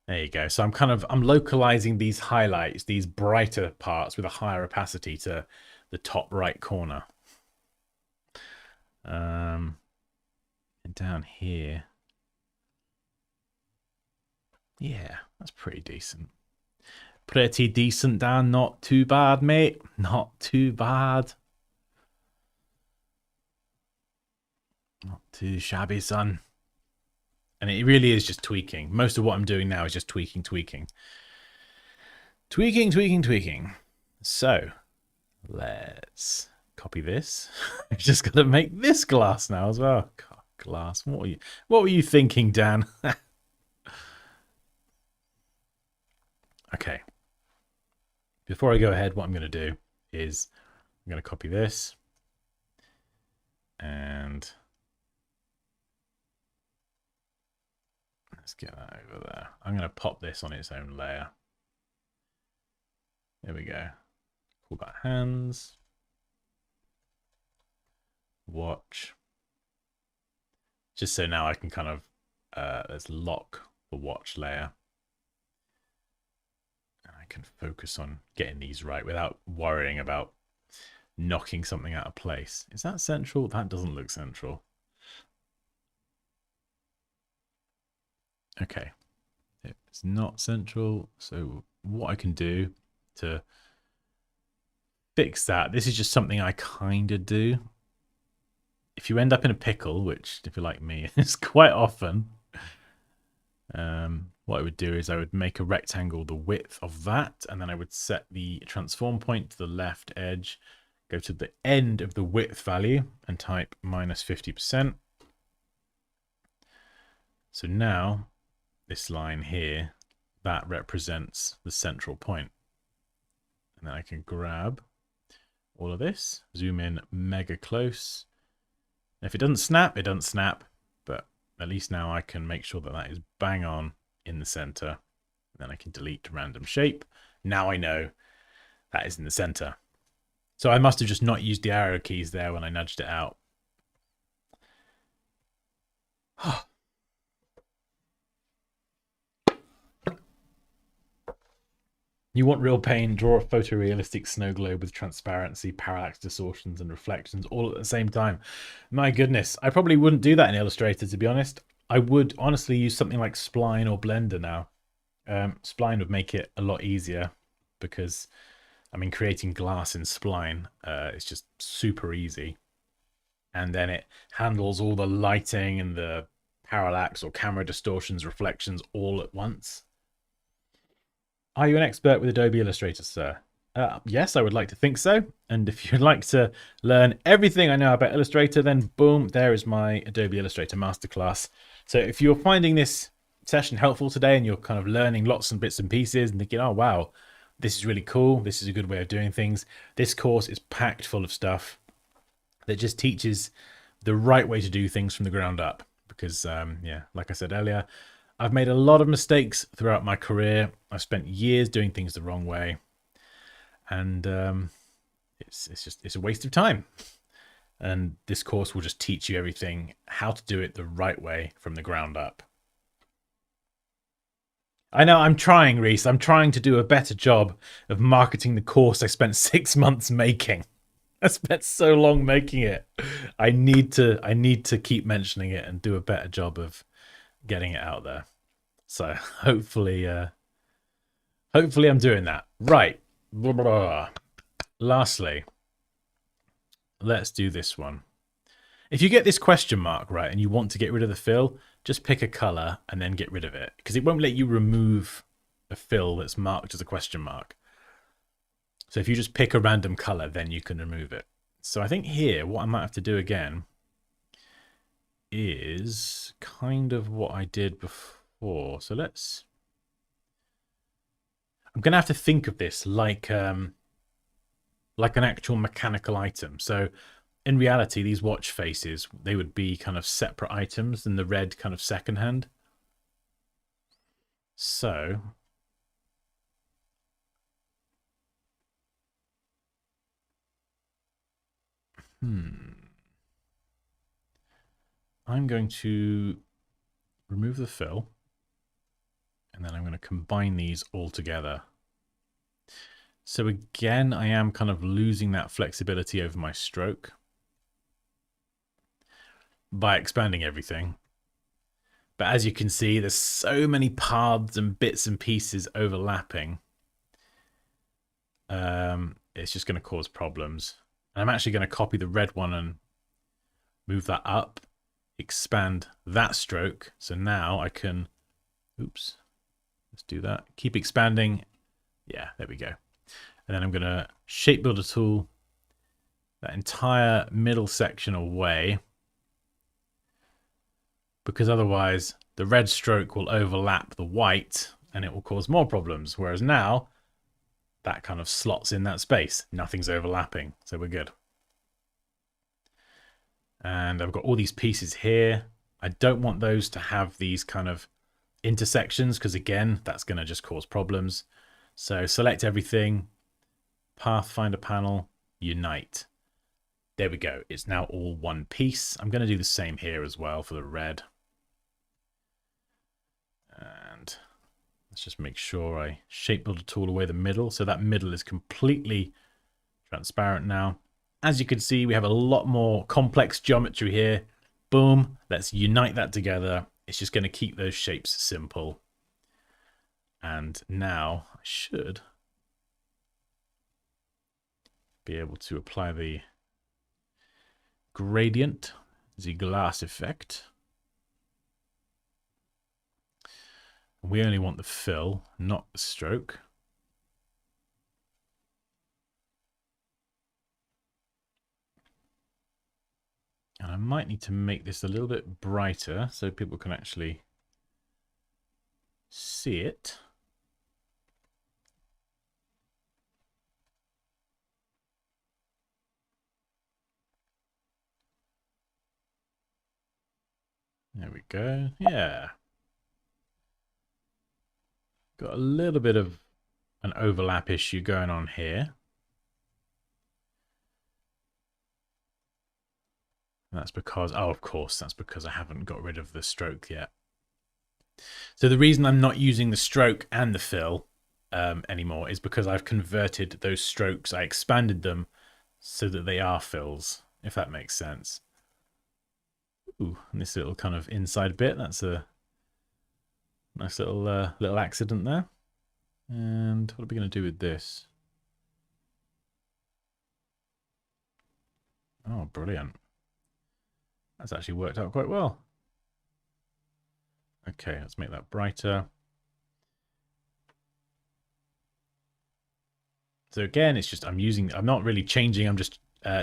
There you go. So I'm localizing these highlights, these brighter parts with a higher opacity to the top right corner. And down here. Yeah, that's pretty decent. Pretty decent, Dan. Not too bad, mate. Not too bad. Not too shabby, son. And it really is just tweaking. Most of what I'm doing now is just tweaking. Tweaking. So, let's copy this. I've just got to make this glass now as well. God, glass. What were you thinking, Dan? Okay. Before I go ahead, what I'm going to do is I'm going to copy this. And let's get that over there. I'm going to pop this on its own layer. There we go. Call that hands. Watch. Just so now I can kind of, let's lock the watch layer. And I can focus on getting these right without worrying about knocking something out of place. Is that central? That doesn't look central. Okay. It's not central. So what I can do to fix that, this is just something I kind of do. If you end up in a pickle, which if you're like me, is quite often, what I would do is I would make a rectangle the width of that, and then I would set the transform point to the left edge, go to the end of the width value and type -50%. So now this line here, that represents the central point. And then I can grab all of this, zoom in mega close. And if it doesn't snap, it doesn't snap, but at least now I can make sure that that is bang on in the center. Then I can delete random shape. Now I know that is in the center. So I must have just not used the arrow keys there when I nudged it out. You want real pain, draw a photorealistic snow globe with transparency, parallax, distortions, and reflections all at the same time. My goodness, I probably wouldn't do that in Illustrator, to be honest. I would honestly use something like Spline or Blender now. Spline would make it a lot easier because, I mean, creating glass in Spline is just super easy. And then it handles all the lighting and the parallax or camera distortions, reflections all at once. Are you an expert with Adobe Illustrator, sir? Yes, I would like to think so. And if you'd like to learn everything I know about Illustrator, then boom, there is my Adobe Illustrator Masterclass. So if you're finding this session helpful today and you're kind of learning lots and bits and pieces and thinking, oh, wow, this is really cool. This is a good way of doing things. This course is packed full of stuff that just teaches the right way to do things from the ground up. Because, yeah, like I said earlier, I've made a lot of mistakes throughout my career. I've spent years doing things the wrong way. And it's a waste of time. And this course will just teach you everything, how to do it the right way from the ground up. I know, I'm trying, Reese. I'm trying to do a better job of marketing the course I spent 6 months making. I spent so long making it. I need to keep mentioning it and do a better job of getting it out there. So hopefully I'm doing that. Right. Lastly, let's do this one. If you get this question mark right and you want to get rid of the fill, just pick a color and then get rid of it, because it won't let you remove a fill that's marked as a question mark. So if you just pick a random color, then you can remove it. So I think here, what I might have to do again is kind of what I did before. So let's... I'm going to have to think of this like an actual mechanical item. So in reality, these watch faces, they would be kind of separate items than the red kind of secondhand. So I'm going to remove the fill, and then I'm going to combine these all together. So again, I am kind of losing that flexibility over my stroke by expanding everything. But as you can see, there's so many paths and bits and pieces overlapping. It's just going to cause problems. And I'm actually going to copy the red one and move that up, expand that stroke. So now I can, oops, let's do that. Keep expanding. Yeah, there we go. And then I'm going to shape builder tool that entire middle section away, because otherwise the red stroke will overlap the white and it will cause more problems. Whereas now that kind of slots in that space. Nothing's overlapping, so we're good. And I've got all these pieces here. I don't want those to have these kind of intersections because, again, that's going to just cause problems. So select everything, Pathfinder panel, unite. There we go. It's now all one piece. I'm going to do the same here as well for the red. And let's just make sure I shape builder tool away the middle. So that middle is completely transparent now. As you can see, we have a lot more complex geometry here. Boom. Let's unite that together. It's just going to keep those shapes simple. And now I should be able to apply the gradient, the glass effect. We only want the fill, not the stroke. And I might need to make this a little bit brighter so people can actually see it. There we go. Yeah. Got a little bit of an overlap issue going on here. That's because, oh, of course, that's because I haven't got rid of the stroke yet. So the reason I'm not using the stroke and the fill anymore is because I've converted those strokes. I expanded them so that they are fills, if that makes sense. Ooh, and this little kind of inside bit, that's a nice little accident there. And what are we going to do with this? Oh, brilliant. That's actually worked out quite well. Okay, let's make that brighter. So again, it's just I'm not really changing, I'm just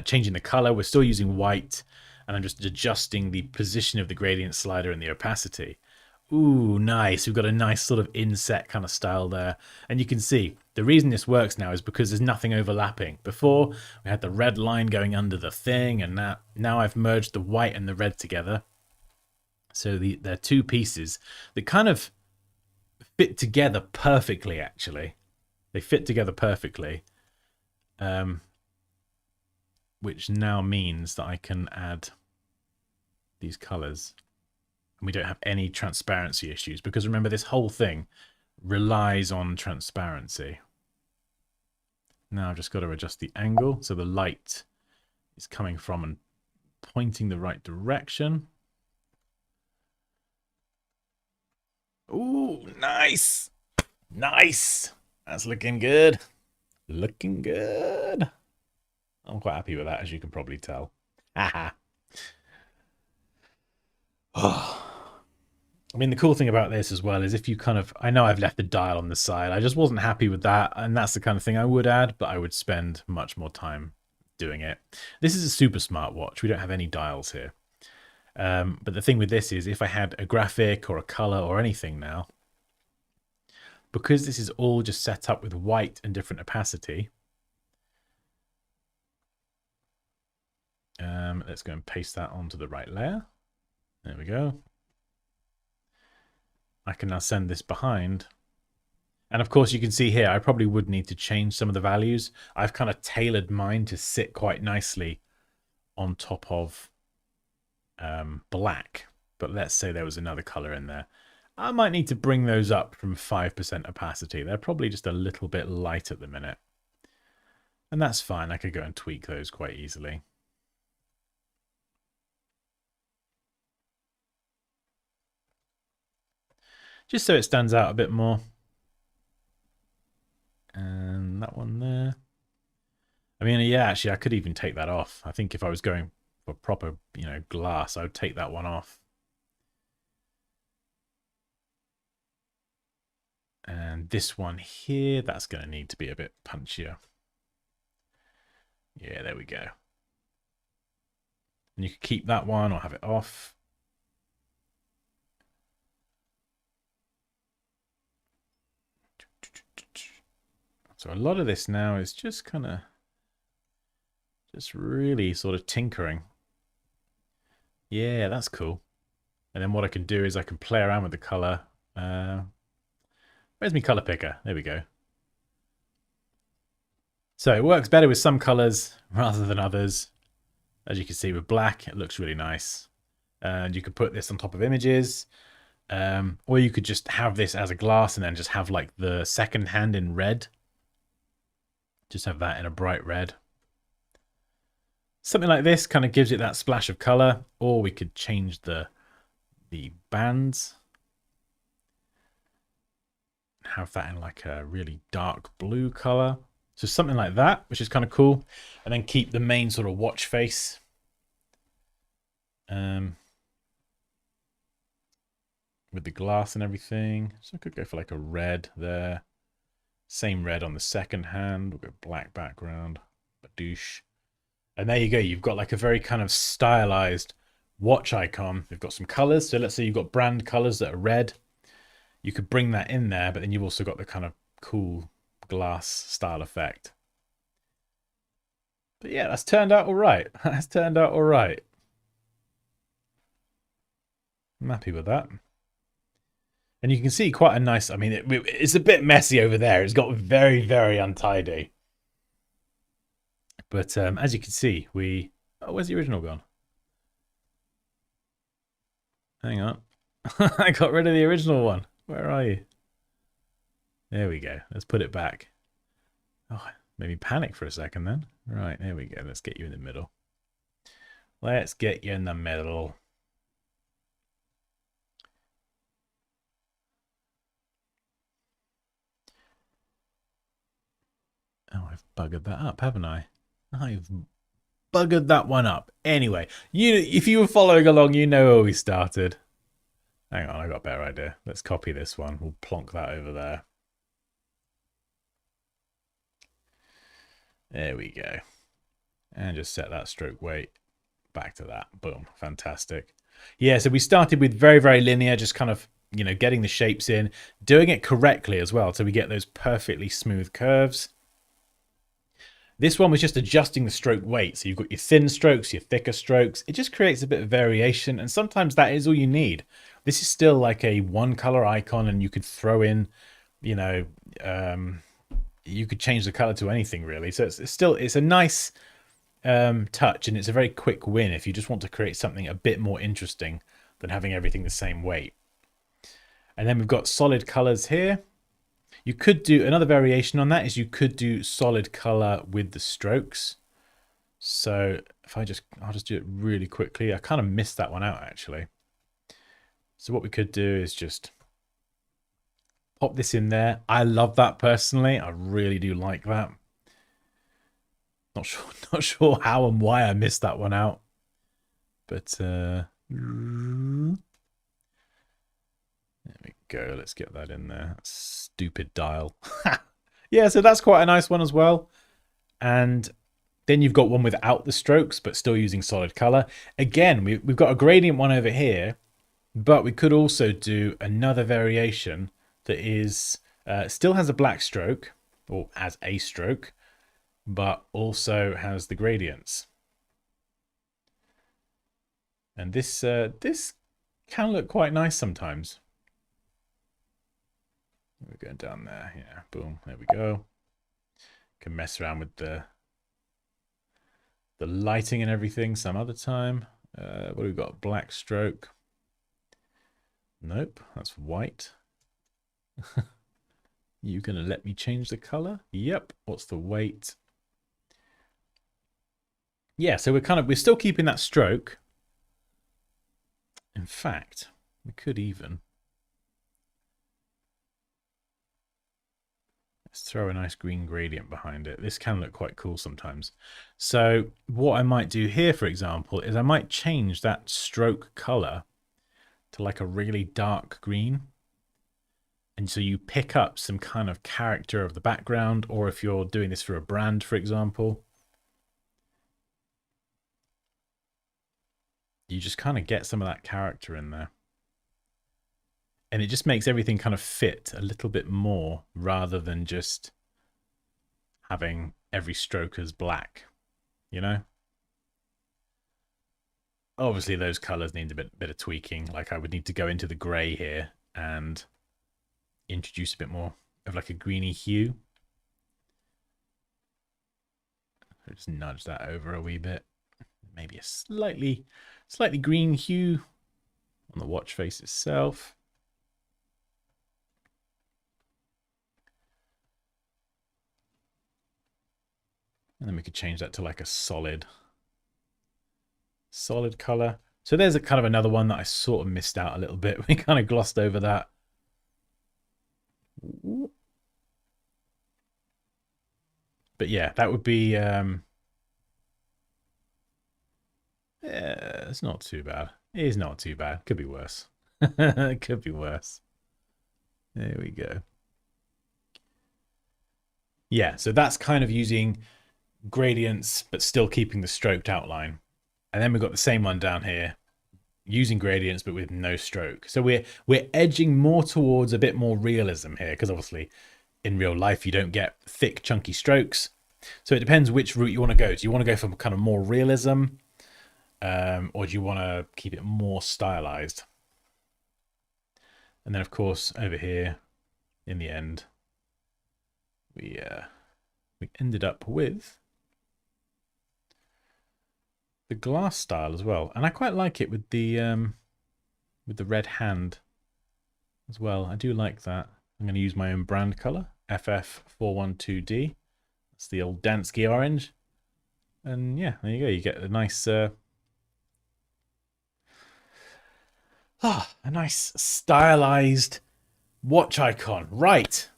changing the color. We're still using white, and I'm just adjusting the position of the gradient slider and the opacity. Ooh, nice. We've got a nice sort of inset kind of style there. And you can see the reason this works now is because there's nothing overlapping. Before, we had the red line going under the thing, and now I've merged the white and the red together. So they're two pieces that kind of fit together perfectly, actually. They fit together perfectly. Which now means that I can add these colors. And we don't have any transparency issues, because remember, this whole thing relies on transparency. Now I've just got to adjust the angle so the light is coming from and pointing the right direction. Ooh, nice. Nice. That's looking good. Looking good. I'm quite happy with that, as you can probably tell. Haha. Oh. I mean, the cool thing about this as well is if you kind of, I know I've left the dial on the side. I just wasn't happy with that. And that's the kind of thing I would add, but I would spend much more time doing it. This is a super smart watch. We don't have any dials here. But the thing with this is if I had a graphic or a color or anything now, because this is all just set up with white and different opacity, let's go and paste that onto the right layer. There we go. I can now send this behind. And of course, you can see here, I probably would need to change some of the values. I've kind of tailored mine to sit quite nicely on top of black. But let's say there was another color in there. I might need to bring those up from 5% opacity. They're probably just a little bit light at the minute. And that's fine. I could go and tweak those quite easily. Just so it stands out a bit more. And that one there. I mean, yeah, actually, I could even take that off. I think if I was going for proper, glass, I would take that one off. And this one here, that's going to need to be a bit punchier. Yeah, there we go. And you could keep that one or have it off. So a lot of this now is just kind of, just really sort of tinkering. Yeah, that's cool. And then what I can do is I can play around with the color. Where's my color picker? There we go. So it works better with some colors rather than others. As you can see with black, it looks really nice. And you could put this on top of images. Or you could just have this as a glass and then just have like the second hand in red. Just have that in a bright red. Something like this kind of gives it that splash of color. Or we could change the bands. Have that in like a really dark blue color. So something like that, which is kind of cool. And then keep the main sort of watch face. With the glass and everything. So I could go for like a red there. Same red on the second hand. We'll go black background. Badoosh. And there you go. You've got like a very kind of stylized watch icon. We've got some colors. So let's say you've got brand colors that are red. You could bring that in there, but then you've also got the kind of cool glass style effect. But yeah, that's turned out all right. That's turned out all right. I'm happy with that. And you can see quite a nice, I mean, it's a bit messy over there. It's got very, very untidy. But as you can see, oh, where's the original gone? Hang on. I got rid of the original one. Where are you? There we go. Let's put it back. Oh, made me panic for a second then. Right, there we go. Let's get you in the middle. Let's get you in the middle. Oh, I've buggered that up, haven't I? I've buggered that one up. Anyway, if you were following along, you know where we started. Hang on, I got a better idea. Let's copy this one. We'll plonk that over there. There we go. And just set that stroke weight back to that. Boom. Fantastic. Yeah, so we started with very, very linear, just kind of, getting the shapes in, doing it correctly as well. So we get those perfectly smooth curves. This one was just adjusting the stroke weight. So you've got your thin strokes, your thicker strokes. It just creates a bit of variation. And sometimes that is all you need. This is still like a one color icon, and you could throw in, you could change the color to anything really. So it's a nice touch, and it's a very quick win if you just want to create something a bit more interesting than having everything the same weight. And then we've got solid colors here. You could do another variation on that is you could do solid color with the strokes. So if I'll just do it really quickly. I kind of missed that one out actually. So what we could do is just pop this in there. I love that personally. I really do like that. Not sure how and why I missed that one out. But there we go. Let's get that in there. Stupid dial. Yeah, so that's quite a nice one as well. And then you've got one without the strokes, but still using solid color. Again, we've got a gradient one over here, but we could also do another variation that is Still has a black stroke, or as a stroke, but also has the gradients. And this can look quite nice sometimes. We're going down there, yeah, boom, there we go. Can mess around with the lighting and everything some other time. What do we got? Black stroke. Nope, that's white. You gonna let me change the color? Yep. What's the weight? Yeah, so we're still keeping that stroke. In fact, we could even let's throw a nice green gradient behind it. This can look quite cool sometimes. So what I might do here, for example, is I might change that stroke color to like a really dark green. And so you pick up some kind of character of the background, or if you're doing this for a brand, for example, you just kind of get some of that character in there. And it just makes everything kind of fit a little bit more rather than just having every stroke as black, you know? Obviously, those colors need a bit of tweaking. Like I would need to go into the gray here and introduce a bit more of like a greeny hue. So just nudge that over a wee bit. Maybe a slightly green hue on the watch face itself. And then we could change that to like a solid color. So there's a kind of another one that I sort of missed out a little bit. We kind of glossed over that. But yeah, that would be yeah, it's not too bad. It is not too bad. Could be worse. It could be worse. There we go. Yeah, so that's kind of using gradients, but still keeping the stroked outline. And then we've got the same one down here, using gradients, but with no stroke. So we're edging more towards a bit more realism here, because obviously in real life you don't get thick, chunky strokes. So it depends which route you want to go. Do you want to go for kind of more realism, or do you want to keep it more stylized? And then, of course, over here, in the end, we ended up with the glass style as well, and I quite like it with the red hand as well. I do like that. I'm going to use my own brand color, FF412D. That's the old Dansky orange, and yeah, there you go. You get a nice a nice stylized watch icon. Right.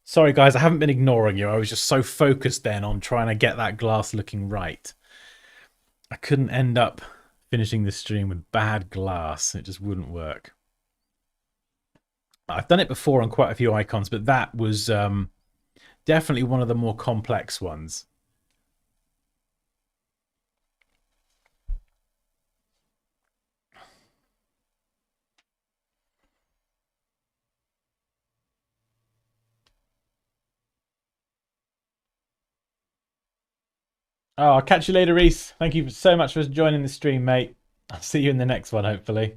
Sorry guys, I haven't been ignoring you. I was just so focused then on trying to get that glass looking right. I couldn't end up finishing this stream with bad glass. It just wouldn't work. I've done it before on quite a few icons, but that was definitely one of the more complex ones. Oh, I'll catch you later, Reese. Thank you so much for joining the stream, mate. I'll see you in the next one, hopefully.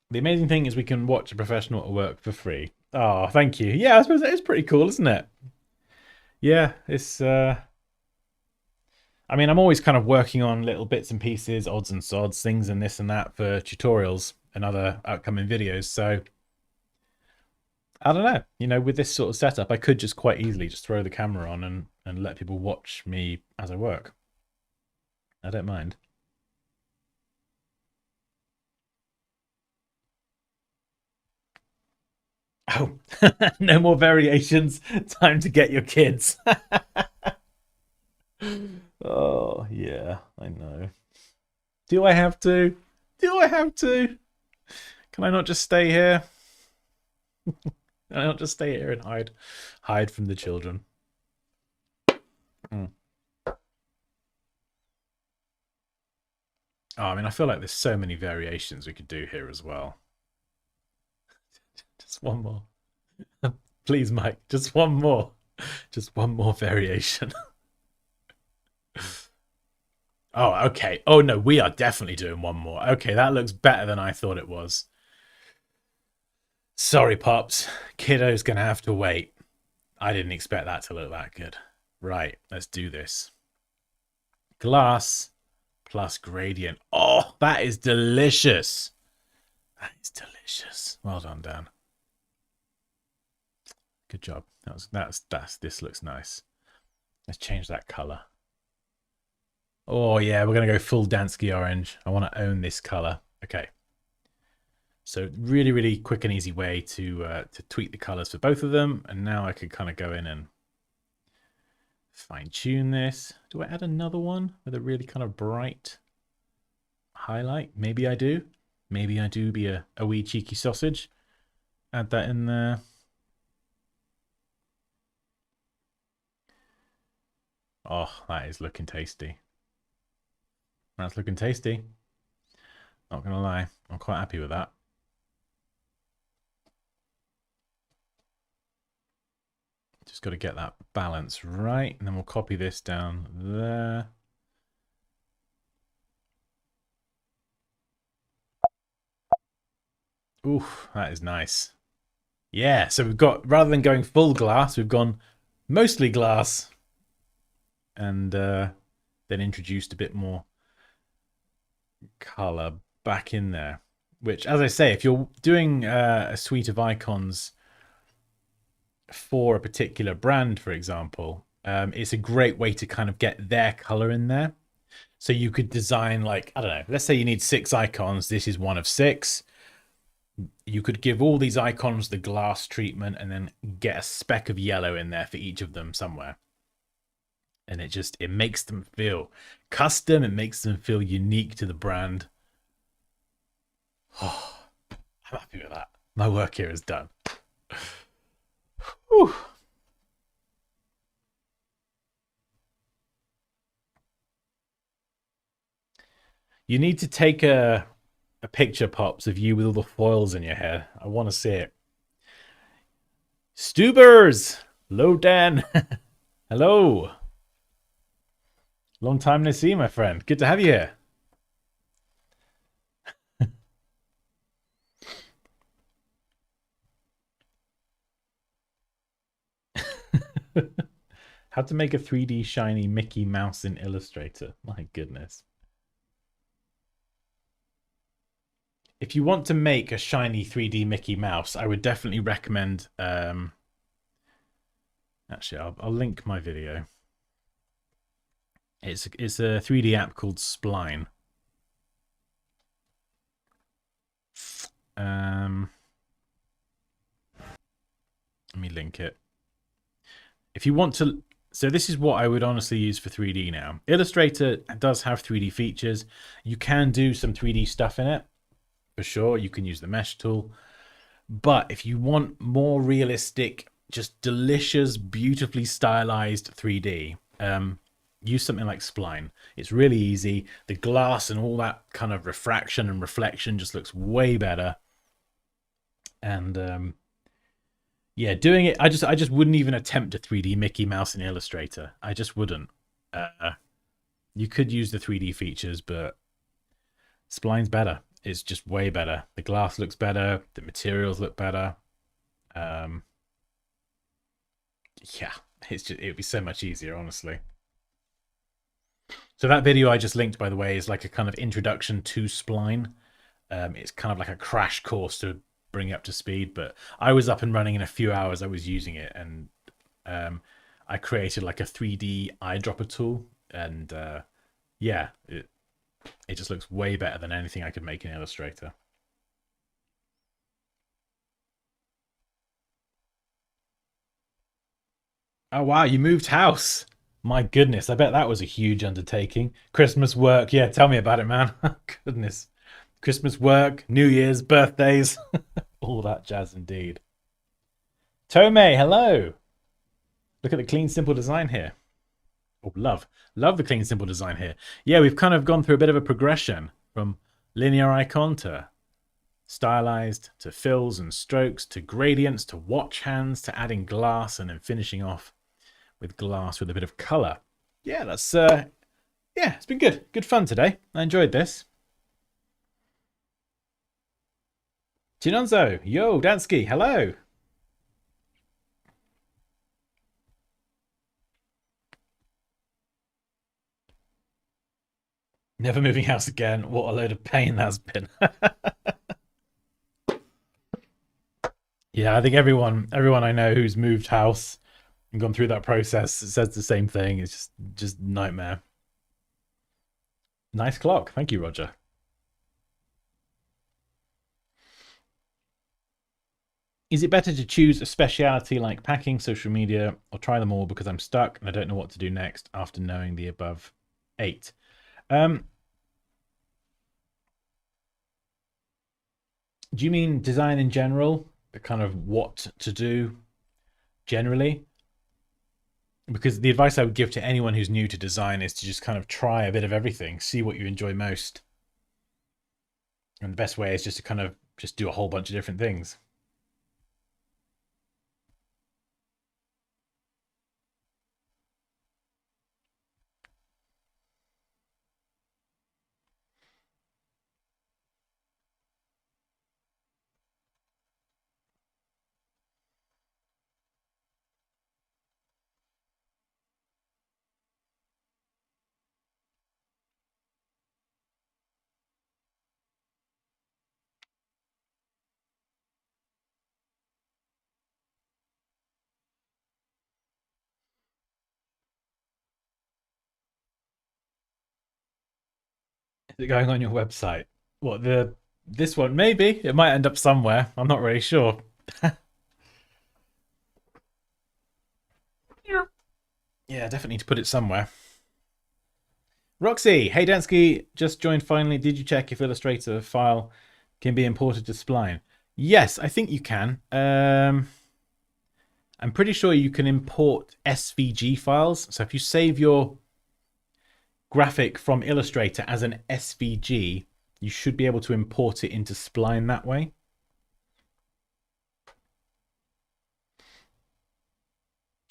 The amazing thing is we can watch a professional at work for free. Oh, thank you. Yeah, I suppose it is pretty cool, isn't it? Yeah, it's... I mean, I'm always kind of working on little bits and pieces, odds and sods, things and this and that for tutorials and other upcoming videos, so... I don't know, you know, with this sort of setup, I could just quite easily just throw the camera on and let people watch me as I work. I don't mind. Oh, no more variations. Time to get your kids. Oh, yeah, I know. Do I have to? Do I have to? Can I not just stay here? Can I not just stay here and hide from the children? Oh, I mean, I feel like there's so many variations we could do here as well. Just one more. Please, Mike, just one more. Just one more variation. Oh, okay. Oh, no, we are definitely doing one more. Okay, that looks better than I thought it was. Sorry, Pops. Kiddo's going to have to wait. I didn't expect that to look that good. Right, let's do this. Glass plus gradient. Oh, that is delicious. That is delicious. Well done, Dan. Good job. This looks nice. Let's change that color. Oh yeah, we're gonna go full Dansky orange. I want to own this color. Okay. So really, really quick and easy way to tweak the colors for both of them. And now I can kind of go in and fine tune this. Do I add another one with a really kind of bright highlight? Maybe I do. Maybe I do be a wee cheeky sausage. Add that in there. Oh, that is looking tasty. That's looking tasty. Not gonna lie, I'm quite happy with that. Just got to get that balance right, and then we'll copy this down there. Oof, that is nice. Yeah, so we've got, rather than going full glass, we've gone mostly glass. And then introduced a bit more color back in there. Which, as I say, if you're doing a suite of icons for a particular brand, for example, it's a great way to kind of get their color in there. So you could design, like, I don't know, let's say you need 6 icons. This is one of 6. You could give all these icons the glass treatment and then get a speck of yellow in there for each of them somewhere. And it makes them feel custom. It makes them feel unique to the brand. Oh, I'm happy with that. My work here is done. Whew. You need to take a picture, Pops, of you with all the foils in your hair. I want to see it. Stubers! Hello, Dan. Hello. Long time no see, my friend. Good to have you here. How to make a 3D shiny Mickey Mouse in Illustrator. My goodness. If you want to make a shiny 3D Mickey Mouse, I would definitely recommend... Actually, I'll link my video. It's a 3D app called Spline. Let me link it. If you want to... So this is what I would honestly use for 3D now. Illustrator does have 3D features. You can do some 3D stuff in it. For sure, you can use the mesh tool. But if you want more realistic, just delicious, beautifully stylized 3D, use something like Spline. It's really easy. The glass and all that kind of refraction and reflection just looks way better. And yeah, doing it, I just wouldn't even attempt a 3D Mickey Mouse in Illustrator. I just wouldn't. You could use the 3D features, but Spline's better. It's just way better. The glass looks better. The materials look better. Yeah, it'd be so much easier, honestly. So that video I just linked, by the way, is like a kind of introduction to Spline. It's kind of like a crash course to bring you up to speed, but I was up and running in a few hours. I was using it, and I created like a 3D eyedropper tool, and yeah, it just looks way better than anything I could make in Illustrator. Oh wow, you moved house. My goodness, I bet that was a huge undertaking. Christmas work, yeah, tell me about it, man. Goodness. Christmas work, New Year's, birthdays, all that jazz indeed. Tome, hello. Look at the clean, simple design here. Oh, love the clean, simple design here. Yeah, we've kind of gone through a bit of a progression. From linear icon to stylized to fills and strokes to gradients to watch hands to adding glass and then finishing off with glass with a bit of color. Yeah, that's yeah, it's been good fun today. I enjoyed this. Chinonzo, yo, Dansky, hello. Never moving house again. What a load of pain that's been. Yeah, I think everyone I know who's moved house and gone through that process says the same thing. It's just nightmare. Nice clock. Thank you, Roger. Is it better to choose a speciality like packing, social media, or try them all because I'm stuck and I don't know what to do next after knowing the above 8? Do you mean design in general? The kind of what to do generally? Because the advice I would give to anyone who's new to design is to just kind of try a bit of everything, see what you enjoy most. And the best way is just to kind of just do a whole bunch of different things. Is it going on your website? What, this one? Maybe. It might end up somewhere. I'm not really sure. Yeah, definitely need to put it somewhere. Roxy, hey Dansky, just joined finally. Did you check if Illustrator file can be imported to Spline? Yes, I think you can. I'm pretty sure you can import SVG files. So if you save your graphic from Illustrator as an SVG, you should be able to import it into Spline that way.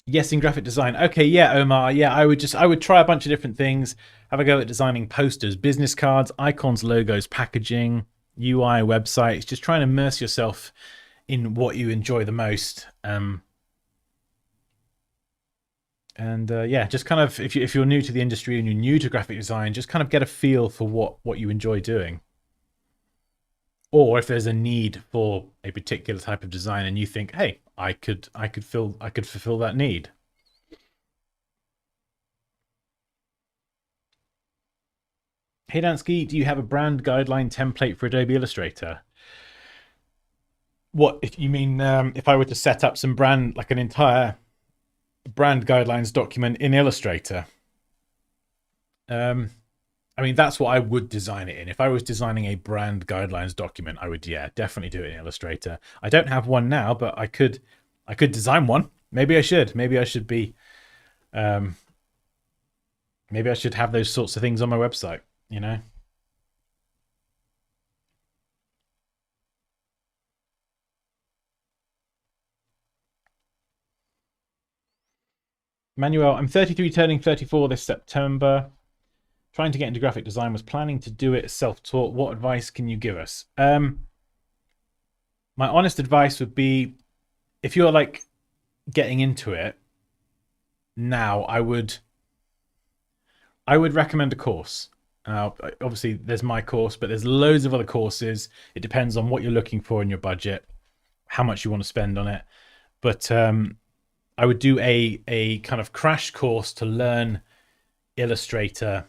Yes, in graphic design. Okay, yeah, Omar. Yeah, I would try a bunch of different things. Have a go at designing posters, business cards, icons, logos, packaging, UI, websites. Just try and immerse yourself in what you enjoy the most. Yeah, just kind of if you're new to the industry and you're new to graphic design, just kind of get a feel for what you enjoy doing. Or if there's a need for a particular type of design and you think, hey, I could fulfill that need. Hey Dansky, do you have a brand guideline template for Adobe Illustrator? What if you mean if I were to set up some brand, like an entire brand guidelines document in Illustrator? I mean, that's what I would design it in. If I was designing a brand guidelines document, I would, yeah, definitely do it in Illustrator. I don't have one now, but I could design one. Maybe I should. Maybe I should be. Maybe I should have those sorts of things on my website. You know. Manuel, I'm 33, turning 34 this September. Trying to get into graphic design, was planning to do it self-taught. What advice can you give us? My honest advice would be, if you're like getting into it now, I would recommend a course. Obviously, there's my course, but there's loads of other courses. It depends on what you're looking for in your budget, how much you want to spend on it. But I would do a kind of crash course to learn Illustrator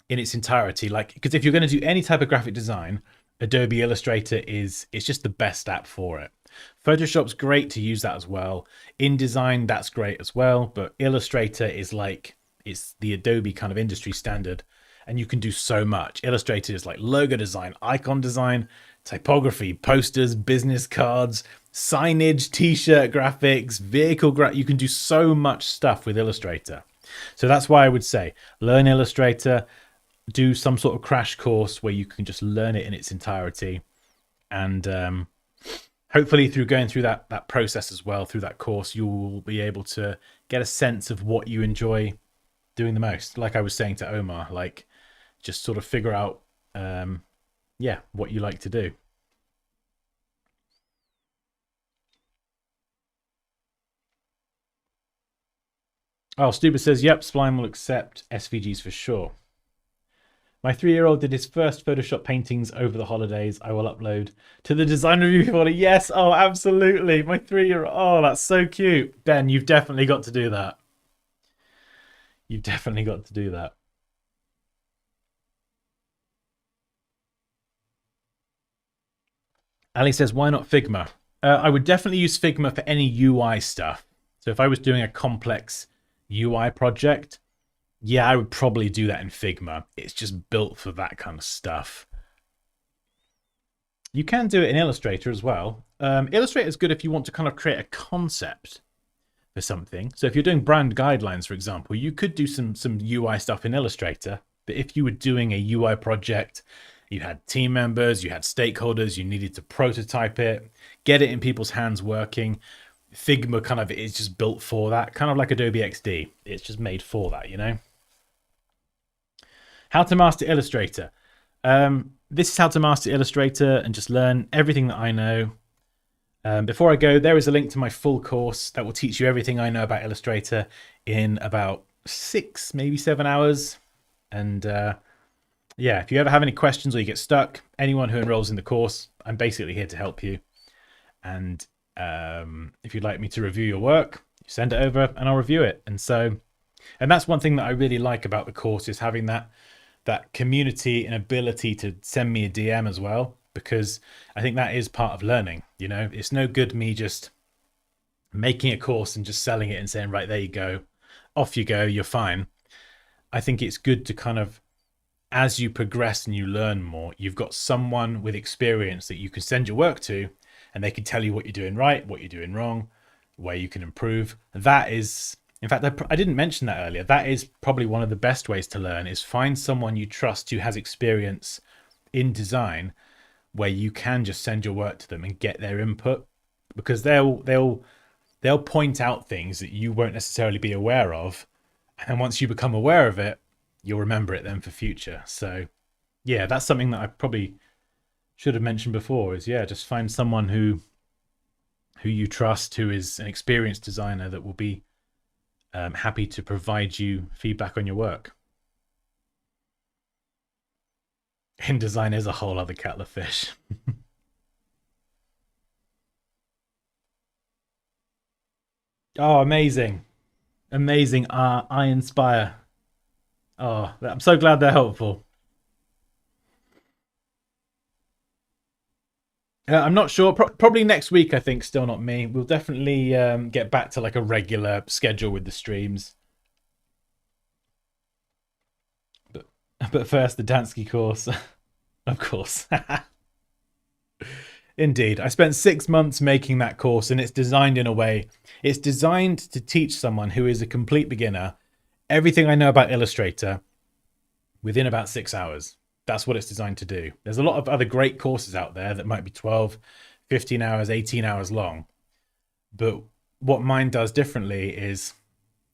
in its entirety. Like, because if you're going to do any type of graphic design, Adobe Illustrator it's just the best app for it. Photoshop's great to use that as well. InDesign, that's great as well. But Illustrator is like, it's the Adobe kind of industry standard, and you can do so much. Illustrator is like logo design, icon design, typography, posters, business cards, signage, t-shirt graphics, vehicle you can do so much stuff with Illustrator. So that's why I would say learn Illustrator. do some sort of crash course where you can just learn it in its entirety. And hopefully through going through that process as well, through that course, you will be able to get a sense of what you enjoy doing the most. Like I was saying to Omar, like just sort of figure out, what you like to do. Oh, Stuba says, yep, Spline will accept SVGs for sure. My 3-year-old did his first Photoshop paintings over the holidays. I will upload to the design review folder. Yes, oh, absolutely. My 3-year-old. Oh, that's so cute. Ben, you've definitely got to do that. You've definitely got to do that. Ali says, why not Figma? I would definitely use Figma for any UI stuff. So if I was doing a complex UI project, yeah, I would probably do that in Figma. It's just built for that kind of stuff. You can do it in Illustrator as well. Illustrator is good if you want to kind of create a concept for something. So if you're doing brand guidelines, for example, you could do some UI stuff in Illustrator. But if you were doing a UI project, you had team members, you had stakeholders, you needed to prototype it, get it in people's hands working. Figma kind of is just built for that, kind of like Adobe XD. It's just made for that, you know? How to master Illustrator. This is how to master Illustrator and just learn everything that I know. Before I go, there is a link to my full course that will teach you everything I know about Illustrator in about 6, maybe 7 hours. And yeah, if you ever have any questions or you get stuck, anyone who enrolls in the course, I'm basically here to help you. And if you'd like me to review your work, you send it over and I'll review it. And that's one thing that I really like about the course, is having that community and ability to send me a DM as well, because I think that is part of learning. You know, it's no good me just making a course and just selling it and saying, right, there you go, off you go, you're fine. I think it's good to kind of, as you progress and you learn more, you've got someone with experience that you can send your work to, and they can tell you what you're doing right, what you're doing wrong, where you can improve. That is, in fact, I didn't mention that earlier. That is probably one of the best ways to learn, is find someone you trust who has experience in design, where you can just send your work to them and get their input, because they'll point out things that you won't necessarily be aware of. And once you become aware of it, you'll remember it then for future. So yeah, that's something that I probably should have mentioned before, is just find someone who you trust, who is an experienced designer, that will be happy to provide you feedback on your work. InDesign is a whole other kettle of fish. Oh, amazing. Amazing. I inspire. Oh, I'm so glad they're helpful. I'm not sure. Probably next week, I think. Still not me. We'll definitely get back to like a regular schedule with the streams. But first, the Dansky course. Of course. Indeed. I spent 6 months making that course, and it's designed in a way. It's designed to teach someone who is a complete beginner everything I know about Illustrator within about 6 hours. That's what it's designed to do. There's a lot of other great courses out there that might be 12, 15 hours, 18 hours long. But what mine does differently is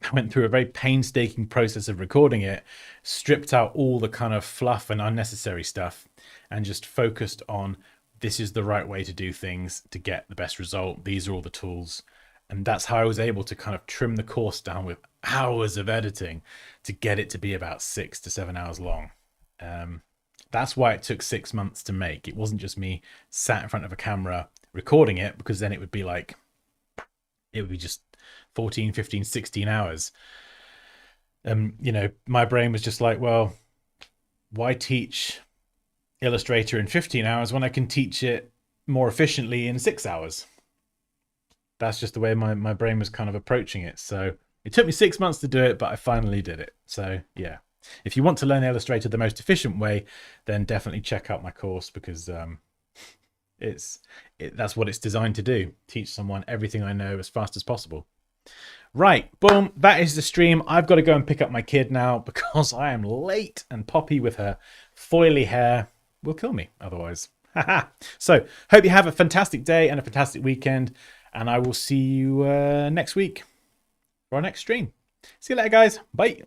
I went through a very painstaking process of recording it, stripped out all the kind of fluff and unnecessary stuff, and just focused on, this is the right way to do things to get the best result. These are all the tools. And that's how I was able to kind of trim the course down with hours of editing to get it to be about 6 to 7 hours long. That's why it took 6 months to make. It wasn't just me sat in front of a camera recording it, because then it would be just 14, 15, 16 hours. My brain was just like, well, why teach Illustrator in 15 hours when I can teach it more efficiently in 6 hours? That's just the way my brain was kind of approaching it. So it took me 6 months to do it, but I finally did it. So yeah, if you want to learn Illustrator the most efficient way, then definitely check out my course, because that's what it's designed to do. Teach someone everything I know as fast as possible. Right, boom, that is the stream. I've got to go and pick up my kid now because I am late, and Poppy with her foily hair will kill me otherwise. So, hope you have a fantastic day and a fantastic weekend, and I will see you next week for our next stream. See you later, guys. Bye.